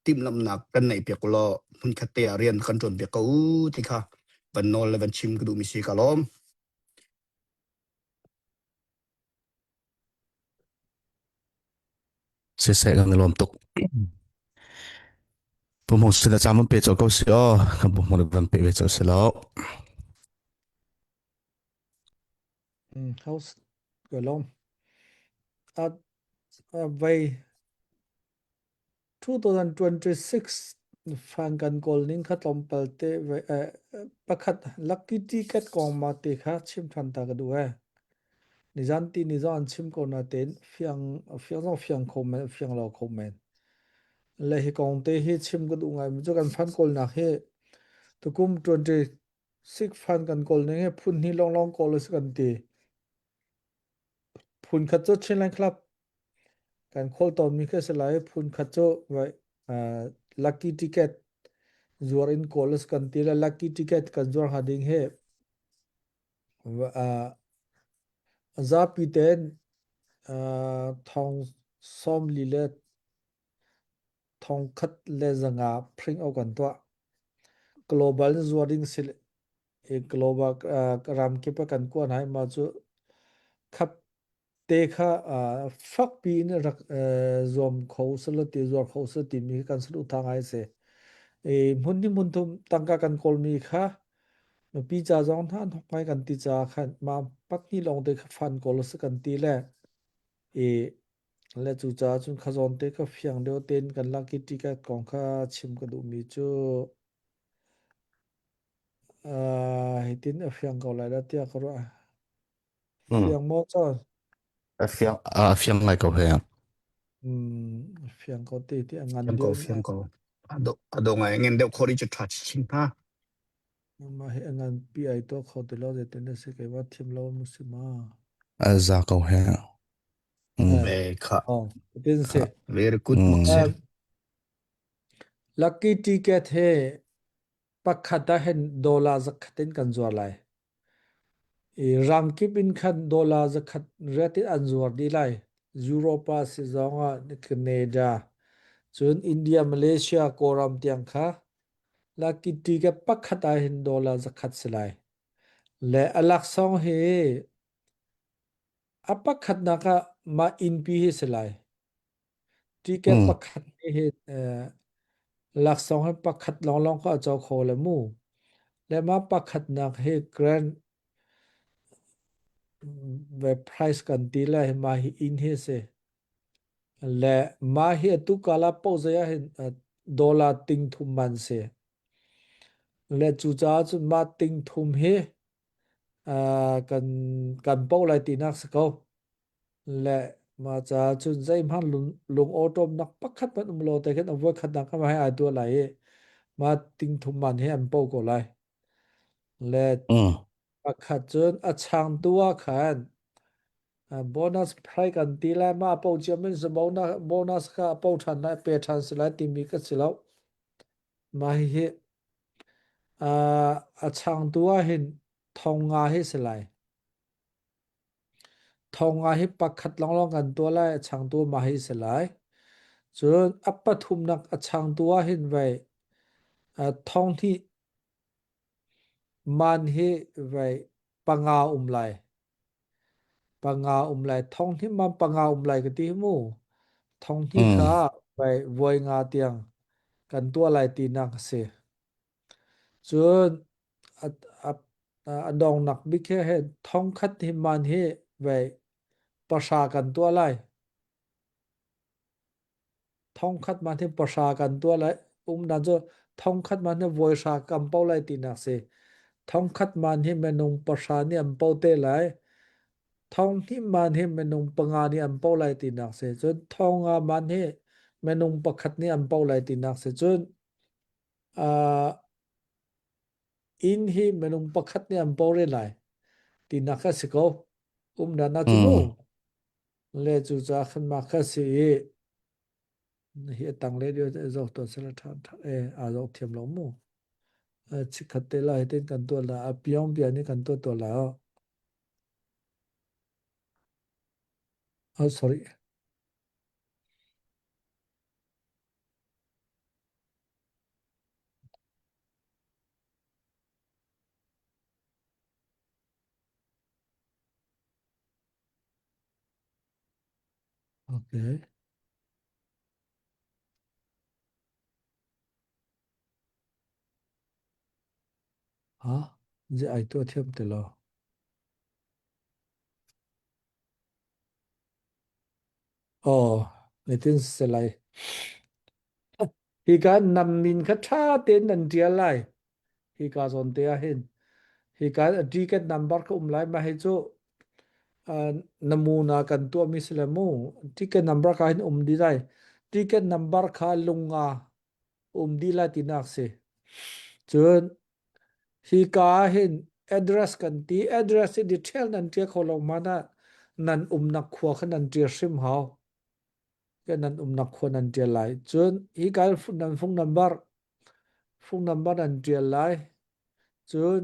tim lam nak kan nei pek lo mun khatte arian kan ton pek ko ti kha ban nol le ban chim ku du mi si kalom se kan lom tok pumong sila chamon pe chok ko sio kan pumong le ban pe we chok selo house ko lom at by 2026 fan kan kol ning khatom palte pakhat lucky ticket ko ma te kha chim than ta ka du hai nizan ti nizan chim ko na ten fiang lo comment le hi kong te hi chim ka du ngai jo kan fan kol na he to kum 26 fan kan kol ne he phun hi long kol se kan ti phun khat cho chen club kan khol ton mi kha se lai phun khat cho vai lucky ticket zuar in calls kan tila lucky ticket kan zuar hading he za piten thong som lilet thong khat le zanga phring au kan to global zuaring sil e global ram ke pa kan ko nai ma chu khap te kha fak pi ne rak zom kho sala te zor kho sa ti mi kan slu thangai se e mun ni mun thum tangka kan kol mi kha pi cha jong than thok pai kan ti cha khan ma pak ni long te kha fan kol sa kan ti le e le chu cha chun kha zon te kha phiang deu ten kan la ki ti ka kong kha chim ka du mi chu hitin a phiang ko lai da tia ko ra phiang mo cha fiang ngai ko he phiang ko te ti angan fiang ko ado ngai ngem deu khori chu thach ching ha ma he angan pi ai to kho te lo de ten se ke ma thim lo musima za ko he be kha tin se very good mokse lucky ticket he pakhata hen dollar zakhatin kan zuar lai e ramkip in khan dollar zakhat rati anzuar di lai europa se zonga canada chun india malaysia koram tiang kha lucky ticket pakhata hen dollar zakhat silai le alak song he apakhat naka ma in pi he silai ticket pakhat he lak song he pakhat long long ka chaw kho le mu le ma pakhat nak he grand web price kan ti la ma hi in he se le ma hi tu kala po ya he dollar ting thum man se le chu cha chu ma ting thum he kan po lai ti nak se ko le ma cha chu zai man lung autom nak pakhat pan lo te khan avoid khat nak ma ha tu lai ma ting thum man he an po ko lai le pakhat chun a chang tua khan bonus price kan ti la ma po chairman se bonus ka po than na pe than sila ti mi ka silo ma hi a chang tua hin thong nga hi silai thong nga hi pakhat long long kan tua lai chang tua ma hi silai chun appa thum nak a chang tua hin vai thong thi man hi vai panga lai panga lai thong thi man panga lai ka ti mu thong thi kha vai voi nga tiang kan tua lai ti nak se chun adong nak bi khe he thong khat hi man he vai pasha kan tua lai thong khat man he pasha kan tua lai dan jo thong khat man he voi sha kam pau lai ti nak se thong khat man he menung pasha ni am pau te lai thong hi man he menung panga ni am pau lai ti nak se chun thong a man he menung pakhat ni am pau lai ti nak se chun in hi menung pakhat ni am pau re lai ti nak ka se ko dan na chu mu le chu cha khan ma kha se hi tang le dio zo to sala than a zo thiam lo mu chikhat te la he kan to la a pyong pya ni kan to la oh sorry okay je ai to thiam te lo nitin selai hi ka nam min kha tha ten nan dia lai hi ka zon te a hin hi ka ticket number ka lai ma he chu namuna kan tu mi selamu ticket number ka hin di lai ticket number kha lunga di la tinak se chun hi ka hin address kan ti address detail nan tia kholong mana nan nak khwa khan nan tia sim hau ก็นั้นนักคนนั้นเดียไลจนอีกานั้นฟงนัมเบอร์นั้นเดียไลจน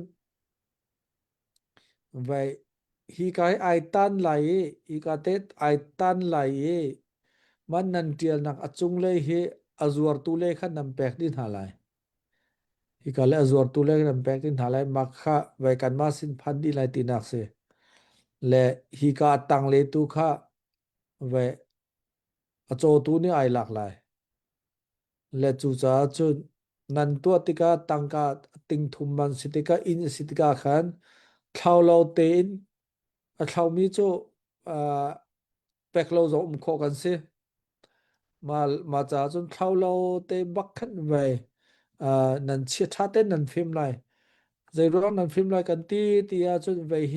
ไว้ฮีกาไอตันไลอีกาเตไอตันไลมันนั้นเดียนักอจุงเลยเฮอจวรตุเลขันนำแปกดินหาไลฮีกาเลอจวรตุเลขันนำแปกดินหาไลมักคะไว้กันมาสินพันดีไลตินักเสและฮีกาตังเลตุคะไว้อโจตูนี่ไอหลักไลและจูจาจุนนันตัวติกาตังกาติงทุมมันสิติกาอินสิติกาขันเขาเราเตนเขามีโจแปกเราจะขอกันสิมาจาจุนเขาเราเตบักขันไว้นันเชียชาเต้นนันฟิล์มไลใจร้อนนันฟิล์มไลกันตีอาจุนไว้เฮ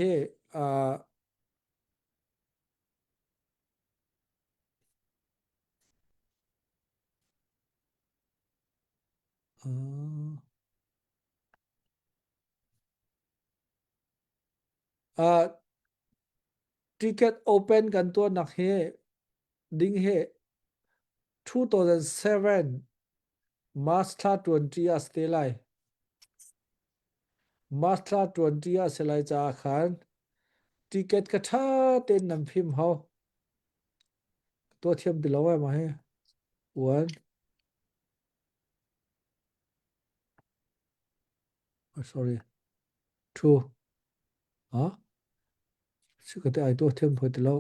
ticket open กันตัวนักเฮดิ้งเฮ2007 March 20 สเตไลMarch 20 สไลจาขัน ticket กระทาเต้นนำพิมพ์เฮาตัวเทียมไปแล้วไว้มาให้1 sorry 2สิก็ได้ไอตัวเทียมพอดีแล้ว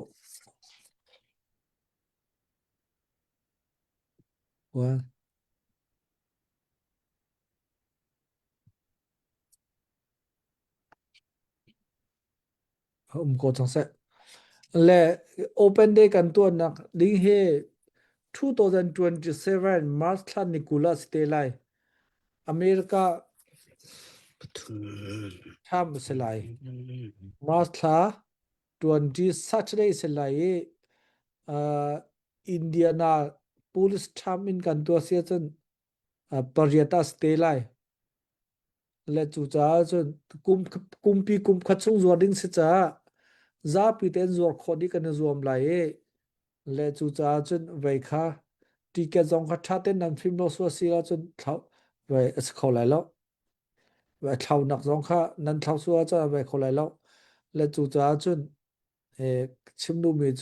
1กดจังเสและ open day กันตัวนักดิ้งเฮ2027 March นิโคลัสเตไลอเมริกาทำสไลMarch 20 Saturday สไลอินเดียนาpolice ทำอินกันตัวเสียจนปริยตาสเตไลและจูจ้าจนกุมปีกุมขัดส่งจวดดิ้งสิจ้าซาปีเต็นจวดขอดีกันจวมไลและจูจ้าจนไว้ค่ะที่แกจงขัดท่าเต้นนั้นฟิล์มโลสวสีแล้วจนเขาไว้เขาไลแล้วไว้เขาหนักจงค่ะนั้นเขาสัวจะไว้เขาไลแล้วและจูจ้าจนชิมดูมีโจ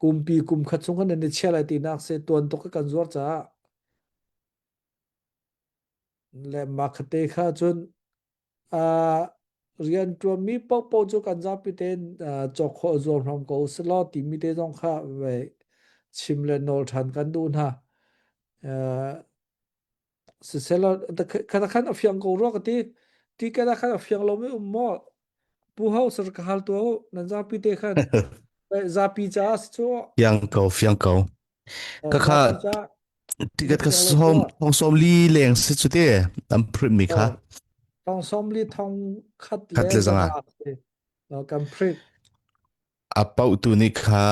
กุมปีกุมขัดส่งกันในเชียร์ไลตีนักเสตัวตกกันจวดจ้าและมาคเตค่ะจนเรียนตัวมีปกปจูกันจับพิเตนจอกขอจอมทำกูสลอติมีเตจงค่ะไว้ชิมเลนโนลทันกันดูนะสิเซลแต่ขณะขันอฟยังกูรักที่ขณะขันอฟยังเราไม่มอผู้เฮาสรกหัลตัวนั่นจับพิเตขันจับพิจาสชัวยังเก่าก็ค่ะที่ก็ส้มลีแรงสิจุดเดียอันพริมีค่ะต้องส้มลีทองคัดเลยจังกำพริกเป้าตัวนี้ค่ะ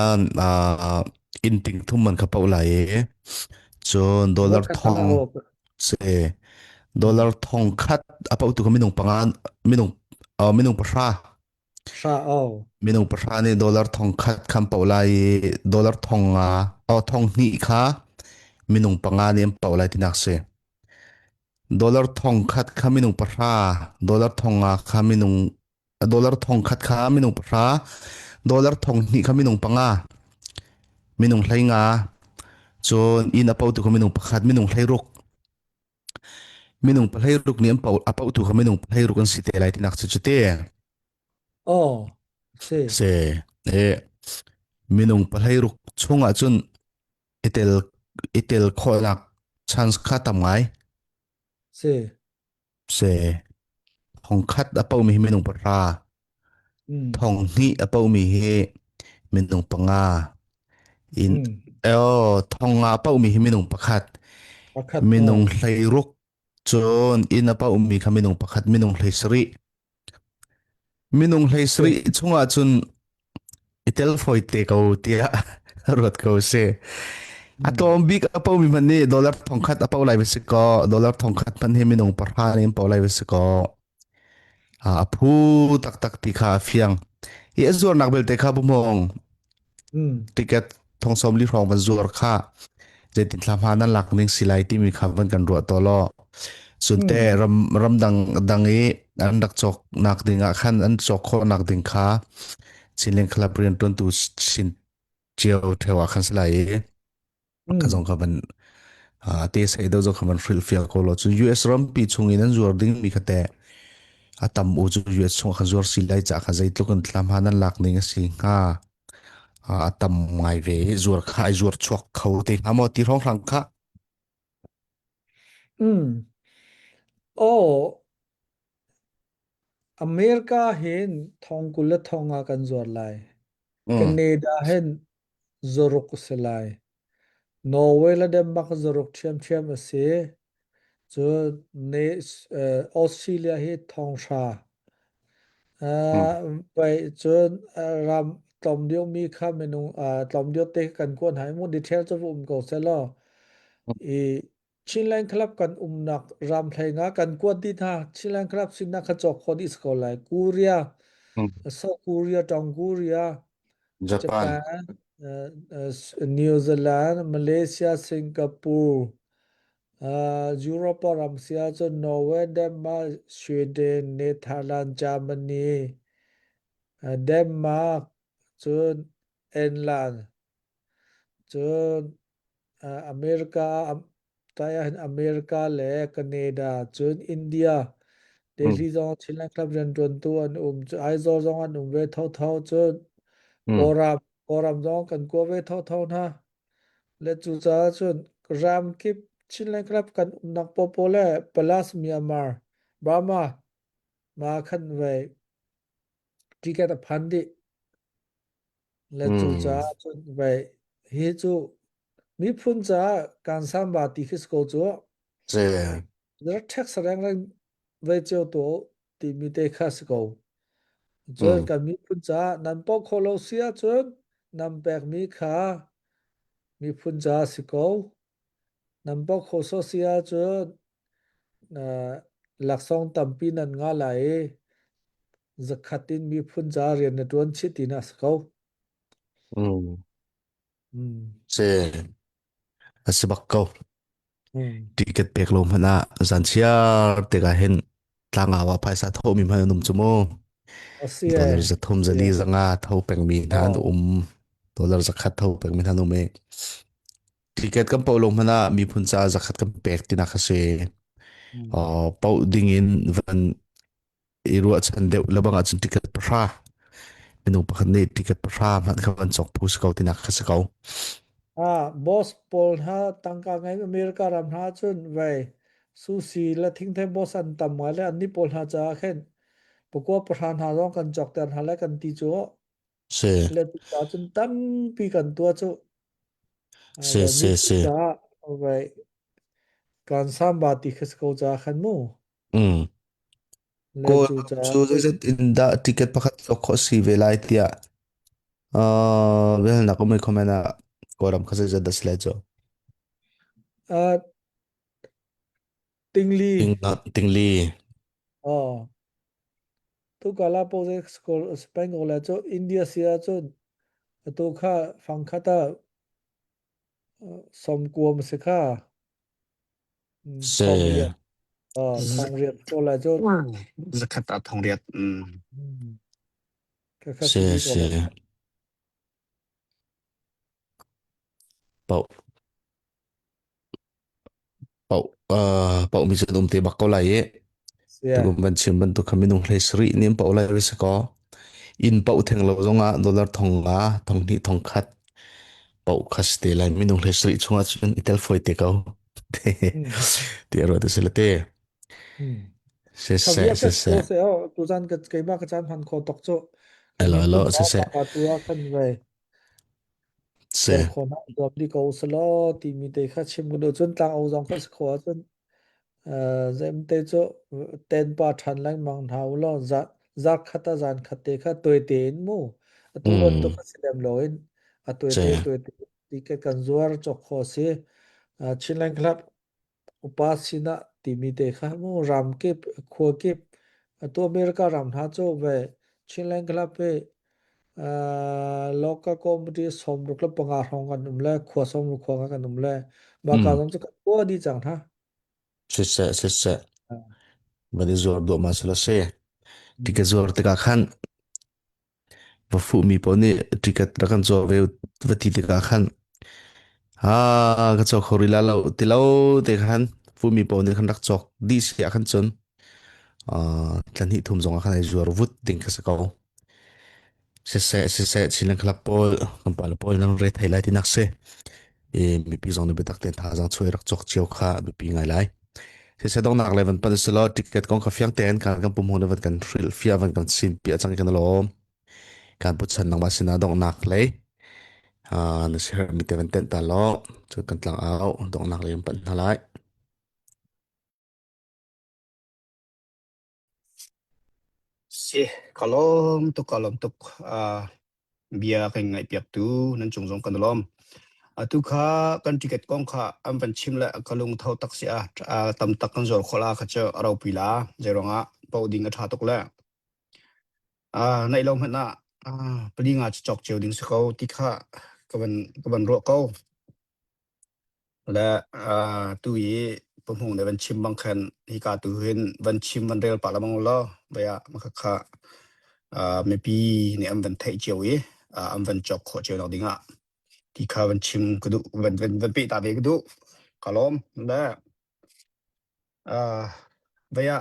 อินติงทุ่มมันค่ะเป้าไหลจนดอลลาร์ทองเสดอลลาร์ทองคัดเป้าตัวก็ไม่นงปังไม่นงปลาไม่นงปลาเนี่ยดอลลาร์ทองคัดคำเป้าไหลดอลลาร์ทองทองนี่ค่ะไม่นงปังเนี่ยเป้าไหลที่นักเสดอลลาร์ทองคัดค่ะไม่นงปลาดอลลาร์ทองค่ะไม่นงดอลลาร์ทองคัดค่ะไม่นงปลาดอลลาร์ทองนี่ค่ะไม่นงปังไม่นงไหลงาจนอินเป้าตัวก็ไม่นงประคัดไม่นงไหลรุกไม่นงไหลรุกเนี่ยเป้าตัวก็ไม่นงไหลรุกกันสิเตะไรที่นักสุดเตะเสไม่นงไหลรุกช่วงจนอิตลข้อนักชันส์ขาดทำไงเสทองคัดเป้ามีไม่นงปลาทองนี่เป้ามีไม่นงปังอินทองเป้ามีไม่นงประคัดไม่นงไหลรุกจนอินเป้ามีค่ะไม่นงประคัดไม่นงไหลสรีไม่นงไหลสรีช่วงจนอิตาลีฝอยเตะเขาเตียรถเขาเสตัวบิ๊กเป้ามีมันนี่ดอลลาร์ทองคัดเป้าไหลไปสิก็ดอลลาร์ทองคัดมันให้ไม่นงประคัดเนี่ยเป้าไหลไปสิก็ผู้ตักติคาเฟียงเยอะส่วนนักเบลเตะครับผมติเกต ทองสมลิรองมันจัวค่าเจตินทำหานั่นหลักนิ่งสิไลที่มีคำวันกันรัวตัวล้อส่วนแต่รำดังอันดักจอกนักดิ่งขันอันจอกข้อนักดิ่งขาสิเลงคลับเรียนต้นตูสินเจียวเทวาขันสไลก็จงคำมันเตะใส่ดาวจงคำมันฟิลฟิลโคโลจน US รัมปีชงอินันจัวดิ่งมีขัดแต่ตำอูจู US ชงขันจัวสิไลจากขันใจตุกันทำหานั่นหลักนิ่งสิงาตำไงเวจัวขาจัวชวกเขาเตะหามอตีร้องรังค่ะโอ้อเมริกาเห็นทองกุลทองอากันจวดไลแคนาดาเห็นจรุกสไลนอร์เวย์ละเดมบักจรุกเทียมเสจเนออสเตรเลียเห็นทองชาไปจนรำตอมเดียวมีค่าเมนูตอมเดียวเตะกันกวนหายมุดดีเทลจะอุ้มก็เสร็จแล้วชินแลนคลับกันนักรำไทยงากันกวนที่ท่าชินแลนคลับสินักขจอกคนอิสกอลไลกูเรียเซาท์กูเรียจองกูเรียญี่ปุ่นญี่ปุ่นนิวซีแลนด์มาเลเซียสิงคโปร์ยุโรปรัมเซียจนนอร์เวย์เดนมาร์กสวีเดนเนเธอร์แลนด์เยอรมนีเดนมาร์กจนอิงแลนด์จนอเมริกาตายเห็นอเมริกาและแคนาดาจนอินเดียเดลีจงชิลังคลับเรนจนตัวอันไอซอร์จงอันเวทเท่าจนกอรัมจงกันกัวเวทเท่านะและจุจาจนรามกิบชิลังคลับกันนักปอปและปลัสเมียนมาร์บามาขันไว้ที่แกตพันดิและจุจาจนไว้เฮจูมีพุนจาการสามบาติคิสโกจูเจ้แล้วแท็กแสดงไว้เจ้าตัวที่มีเตคัสโกจนกันมีพุนจานันปอกโคโลเซียจนนำแบกมีขามีพุนจาสิโกนันปอกโคโซเซียจนหลักสองตัมปีนันงาไหลจะขัดตินมีพุนจาเรียนในตัวชิตินัสโกเจ้สบักเกาติเกตเปกลมพนะจันเชียร์เตกาเห็นต่างอาวาภายสาทมีมันนุ่มจุโมดอลลาร์จะทุ่มจะลีจังอาเท่าเป็งมีทานดอลลาร์จะขัดเท่าเป็งมีทานุเมติเกตกันเปาลงพนะมีพุนจาจะขัดกันเปกตินักเสเปาดิ่งอินวันอีรัวชันเดวแล้วบางอาจจะติเกตพระเมนูปกติติเกตพระมันก็วันจอกผู้สเกาตินักสเกาบอสปอลฮะตั้งกางไงอเมริการำหาจนไว้ซูซีและทิ้งแทบอสันตำมาและอันนี้ปอลฮาจะเห็นปกว่าประธานหาร้องกันจอกแต่หาและกันตีจัวและตุจาจนตั้งปีกันตัวจัวและมีตุจาเอาไว้การสามบาติคสโกจาขันมูและก็ตุจาจูจะอินดาติเกตพักจอกข้อสีเวลาที่เวลนักก็ไม่คอมเมนต์ก็รำคัสจะดัสเลจอติงลีติงลีตุกาลาโปเซสโกสเปนโกลาจัวอินเดียเซียจัวตุข้าฟังคาตาสมกวมสิค่าเซทองเรียนทองเรียนโกลาจัวจะขัดตาทองเรียดก็คัเซสดีเซกว่าเป่าเป่าเป่ามีจุดเตะบักก็ไหลตุกมันชิมมันตุกขมิ้นงเลสรีนี่เป่าไหลวิสก็อินเป่าแทงเราจงอ่ะดอลลาร์ทองอ่ะทองนี้ทองคัดเป่าคัสเตลัยมินงเลสรีชงอ่ะจนอิตาลีฝอยเตะเขาเดี๋ยวเราจะเสร็จเตะเสร็จคำเรียกเสร็จโตเซลตุจันก็เกี่ยมากจันพันคอตกโจเอมีอปุ่นจ้าเสร็จปากตัวขันไว้เสร็จเจอคนดอมดีก็อุสลอตีมีเตคัดชิมกันโดจนต่างเอาจงคัสขวาจนเจมเตโจเต็นปาทันแรงมังเท้าล้อจักขัตจานขัดเตคัดตัวเตนมูตัวอันตัวคัสเดมลอยตัวเตตีเกกันจวร์จกขอเสชินแรงครับอุปาสินะตีมีเตค่ะมูรามเก็บขัวเก็บตัวอเมริการามท้าโจเวชินแรงครับเป local community สมรุกละปงาทองกันนุมแลขวสมรุกขวกันนุมแลบากาสมจะตัวดีจังท่า se bani zor do masala se tiket zor te ka khan va fu mi poni tiket ra kan zo ve vati te ka khan ka chok khorila lo tilo te khan fu mi poni khan rak chok di se khan chon tlan hi thum zong khan ai zor vut ding ka sakau se chilang khlap pol kampal pol nang re thailai ti nakse mi pi zong ne betak ten tha jang choi rak chok chiao kha mi pi ngai lai se dong nak levan pan selo ticket kong ka fiang ten kan pum hon levan kan thrill fia van kan sin pi achang kan lo kan put chan nang masina dong nak le na share mi te ten ta lo chu kan tlang au dong nak le pan halai si kalom tuk bia kai ngai piak tu nan chung jong kan lom atu kha kan ticket kong kha am pan chim la kalung thau tak sia tam tak kan zor khola kha cha arau pila jeronga pauding a tha tok la nai lom hna pali nga chok cheu ding se ko ti kha kaban ro ko la tu yi pum hung ne ban chim bang khan hi ka tu hin ban chim ban rel pa la mong lo ba ya ma kha me pi ne am ban thai cheu yi am ban chok kho cheu no dinga ti kha ban chim ku du ban pi ta ve ku du kalom la ba ya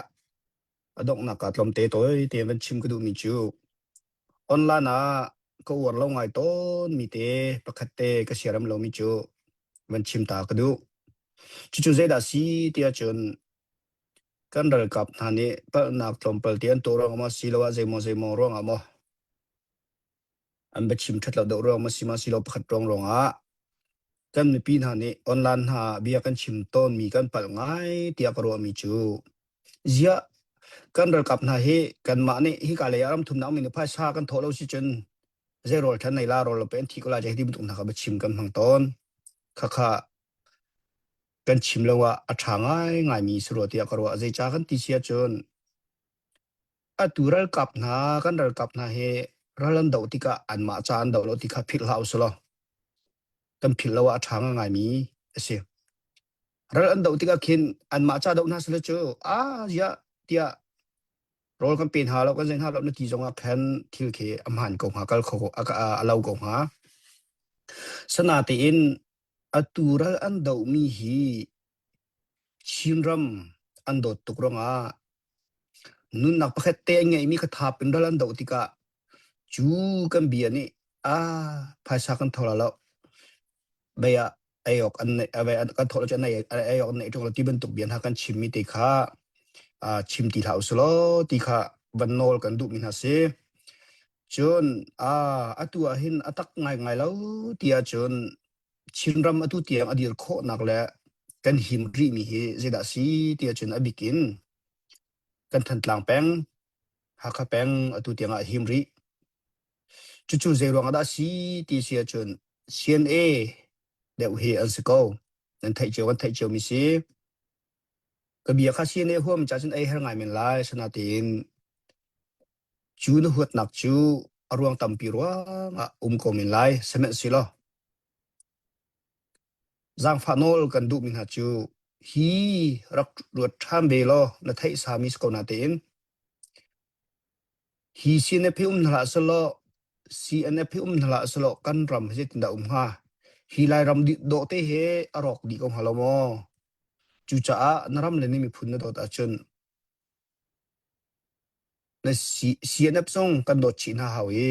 adok na ka tlom te toy te ban chim ku du mi chu online na ko war lo ngai ton mi te pakhat te ka siaram lo mi chu ban chim ta ku du chu zeda si ti a chun kan dal kap thani pa nak tlom pal tian to rong ma si lo wa je mo rong amo an ba chim that lo do rong ma si lo pakhat rong kan mi pin ha ni online ha bia kan chim ton mi kan pal ngai tia ka ro mi chu zia kan dal kap na he kan ma ni hi ka le aram thum na mi ni phai sa kan tho lo si chun zero than nei la ro pen thi ko la je di bu na ka ba chim kan hang ton kha kan chim lo wa a tha ngai mi su ro tia ka ro a je cha kan ti sia chun a tural kap na kan dal kap na he ralan do ti ka an ma chan do lo ti kha phil haus lo kan phil lo wa tha ngai mi ase ralan do ti ka khin an ma cha do na se chu ya tia rol kan pin ha lo kan zen ha lo na ti jong a khan thil ke am han ko ha kal kho a lo ko ha sana te in atural an do mi hi chinram an do tukronga nun nak pakhet te ngai mi kha thap in ralan do ti ka chu kan bi ani phaisa kan thola lo baya ayok an ave kan thola cha nai ayok nei tong ti ben tuk bian ha kan chimmi te kha chim ti haus lo ti kha van nol kan du min ha se chun atu a hin atak ngai lo tia chun chinram atu tiang adir kho nak le kan him ri mi he zeda si tia chun abikin kan than tlang peng ha kha peng atu tiang a him ri chu zero nga da si ti sia chun CNA deu he an se ko nan thai cheu mi si ka bia kha CNA hom cha chun ai her ngai men lai sana tin chu no hot nak chu arwang tampi ro ko min lai semen si lo zang phanol kan du min ha chu hi rak ruat tham be lo na thai sa mi ko na tin hi CNP la selo CNP la selo kan ram he tin da ha hi lai ram di do te he arok di ko halomo chu cha naram le ni mi phun na do ta chun na CNP song kan do chi na hawi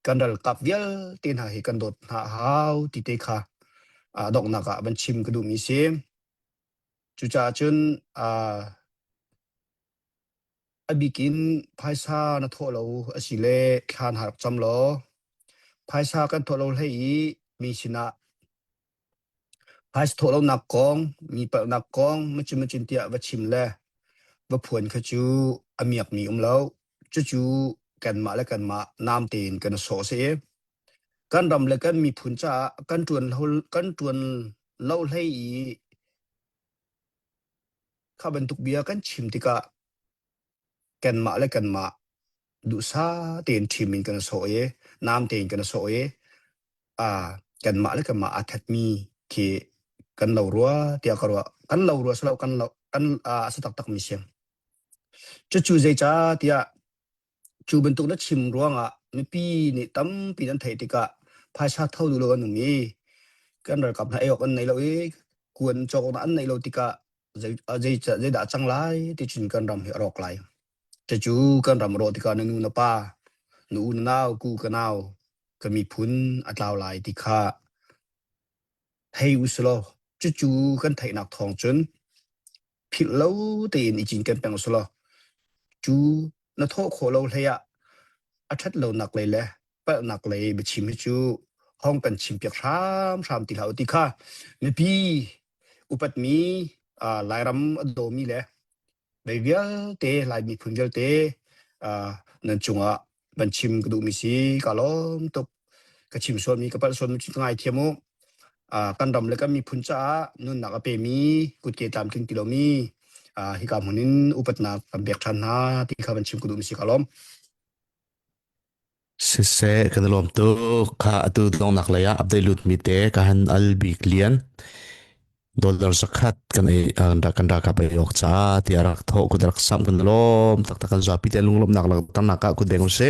kan dal kap vial tin ha he kan do ha hau ti te kha dok na ka ban chim ka du mi se chu cha chun abikin phaisa na tholo asile khan har cham lo phaisa kan tholo lei mi sina phais tholo nak kong mi pa nak kong machin tia wa chim le wa phuan kha chu amiak mi lo chu kan ma la kan ma nam tin kan so se kan ram le kan mi phun cha kan tuan lo lei kha ban tuk bia kan chim tika kan ma le kan ma ดุซาเตียนทีมินกันโซเอน้ำเตียนกันโซเอกันมาเลยกันมาอาทัดมีที่กันเหล่ารัวเตียกรัวกันเหล่ารัวสลาวกันเหล่ากันสตักตักมิเชียงจะจูใจจ้าเตียจูเป็นตุกนัดชิมรัวมีปีนี่ตั้มปีนั้นไทยติกะภาษาเท่าดูโลกันหนุ่มมีกันระกับนายออกอันไหนเราควรจอกอันไหนเราติกะใจด่าจังไรที่จินกันรำเหรอกไรจะจูกันรำรอติกะนูนป้านูนนาวกูกันนาวก็มีพุนอัตลาวลายติกะให้อุสโลจะจูกันไทยนักทองจนผิดแล้วแต่อินจินกันเป็นอุสโลจูนัทโทโคเราเลยอาทัดเราหนักเลยแหละปะหนักเลยไปชิมให้จูห้องกันชิมเปียกชามติเหล่าติค่ะไม่พี่อุปัตมีลายรำโดมีแหละใบเบี้ยเตะลายมีพึ่งเจลเตะนั่นจุงบัญชิมกระดูมีสีกะล้อมตกกระชิมส่วนมีกระปัดส่วนมีจุดง่ายเทียมกันรำแล้วก็มีพุ่นจ้านุ่นหนักเปมีกุดเกตามถึงติโลมีฮิกามหันินอุปัตนาเบียกชันนาที่ข้าบัญชิมกระดูมีสีกะล้อมSise kan lom tu kha atu dong nak laya abdai lut mi te kahan albi klian dollar zakat kan kan da ka bayok cha ti arak tho ku darak sam kan lom tak tak kan zapi te lunglom nak lak tam naka ku deng se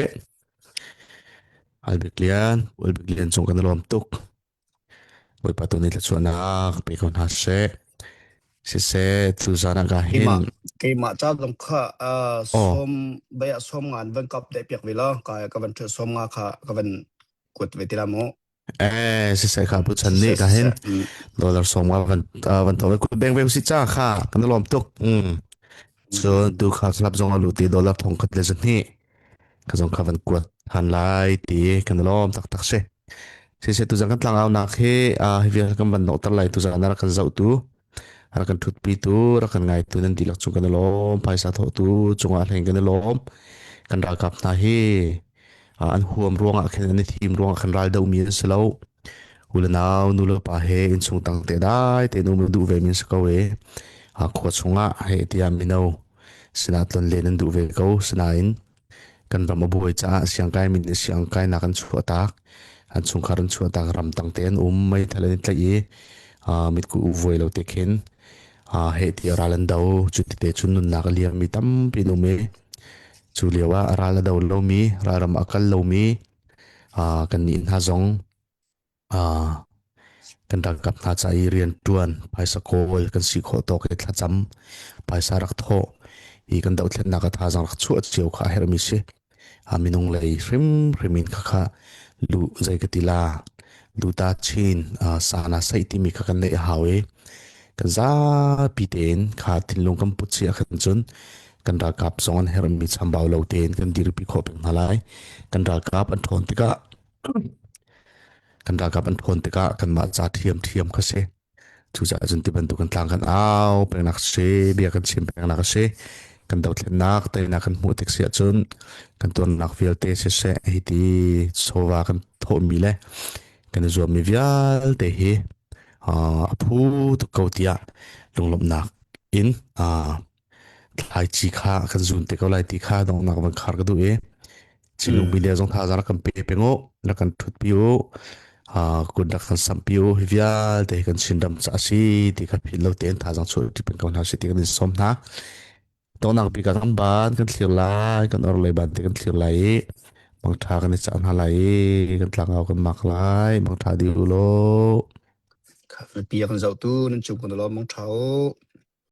albi klian chung kan lom tuk boy patu ni la chuana pe kon ha se sise tu zana ka hin Kema cha dong kha som baya som ngan ban kap de piak vela ka ka ban the som nga kha ka ban kut vetila mo sise kha pu chan ni ka hin dollar som nga ban to ku beng beng si cha kha kan lom tuk so tu kha slap zong alu ti dollar thong khat le zani ka zong kha ban kut han lai ti kan lom tak tak se sise tu jang kan tlang au na khe hivia kan ban no tar lai tu jang na kan zau tu rakan thut pi tu rakan ngai tu nan dilak chung kan lom paisa tho tu chunga thleng kan lom kan ra kap na hi an huam ruanga khen ani thim ruanga kan ral dau mi selo ulanaw nulo pa he in chung tang te dai te nu du ve min sakaw e kho chunga he tiam minau sinatlon lenan du ve ko sinain kan ram abuai cha siang kai min siang kai na kan chuata an chung karan chuata ram tang ten mai thalani tlai mit ku voi lo te khen he ti ralan dau chuti te chun nun nak liam mi tam pi no me chulewa rala dau lo mi raram akal lo mi kan ni ha zong kan dak kap na chai rian tuan paisa kol kan si kho to ke thla cham paisa rak tho I kan dau thlen na ka tha jang rak chu chiu kha her mi se minung lei rimin kha lu zai ka tila lu ta chin sana sai ti mi kha kan nei hawe kan za piten kha tinlung kam putsi a khan chun kan ra kap zon her mi chambau lo ten kan dir pi kho pe halai kan ra kap an thon tika kan ma cha thiam kha se chu ja jun ti ban tu kan tlang kan au pe nak se bia kan sim pe nak se kan dau thlen nak te na kan mu tek sia chun kan ton nak fiel te se hi ti sowa kan tho mi le kan zo mi vial te hi phu tu kautia lunglom nak in lai chi kha kan zun te ko lai ti kha dong nak ban khar ka du e chilung bi le jong tha jara kan pe pengo la kan thut piu kun dak kan sampiu vial te kan sindam cha si ti ka phil lo ten tha jang chu ti pen kan ha si ti kan som na dong nak pi ka kan ban kan thlir lai kan or lai ban te kan thlir lai bang tha kan cha an halai kan tlang au kan mak lai bang tha di lo Pia kan zau tu nan chung kan lo mong thau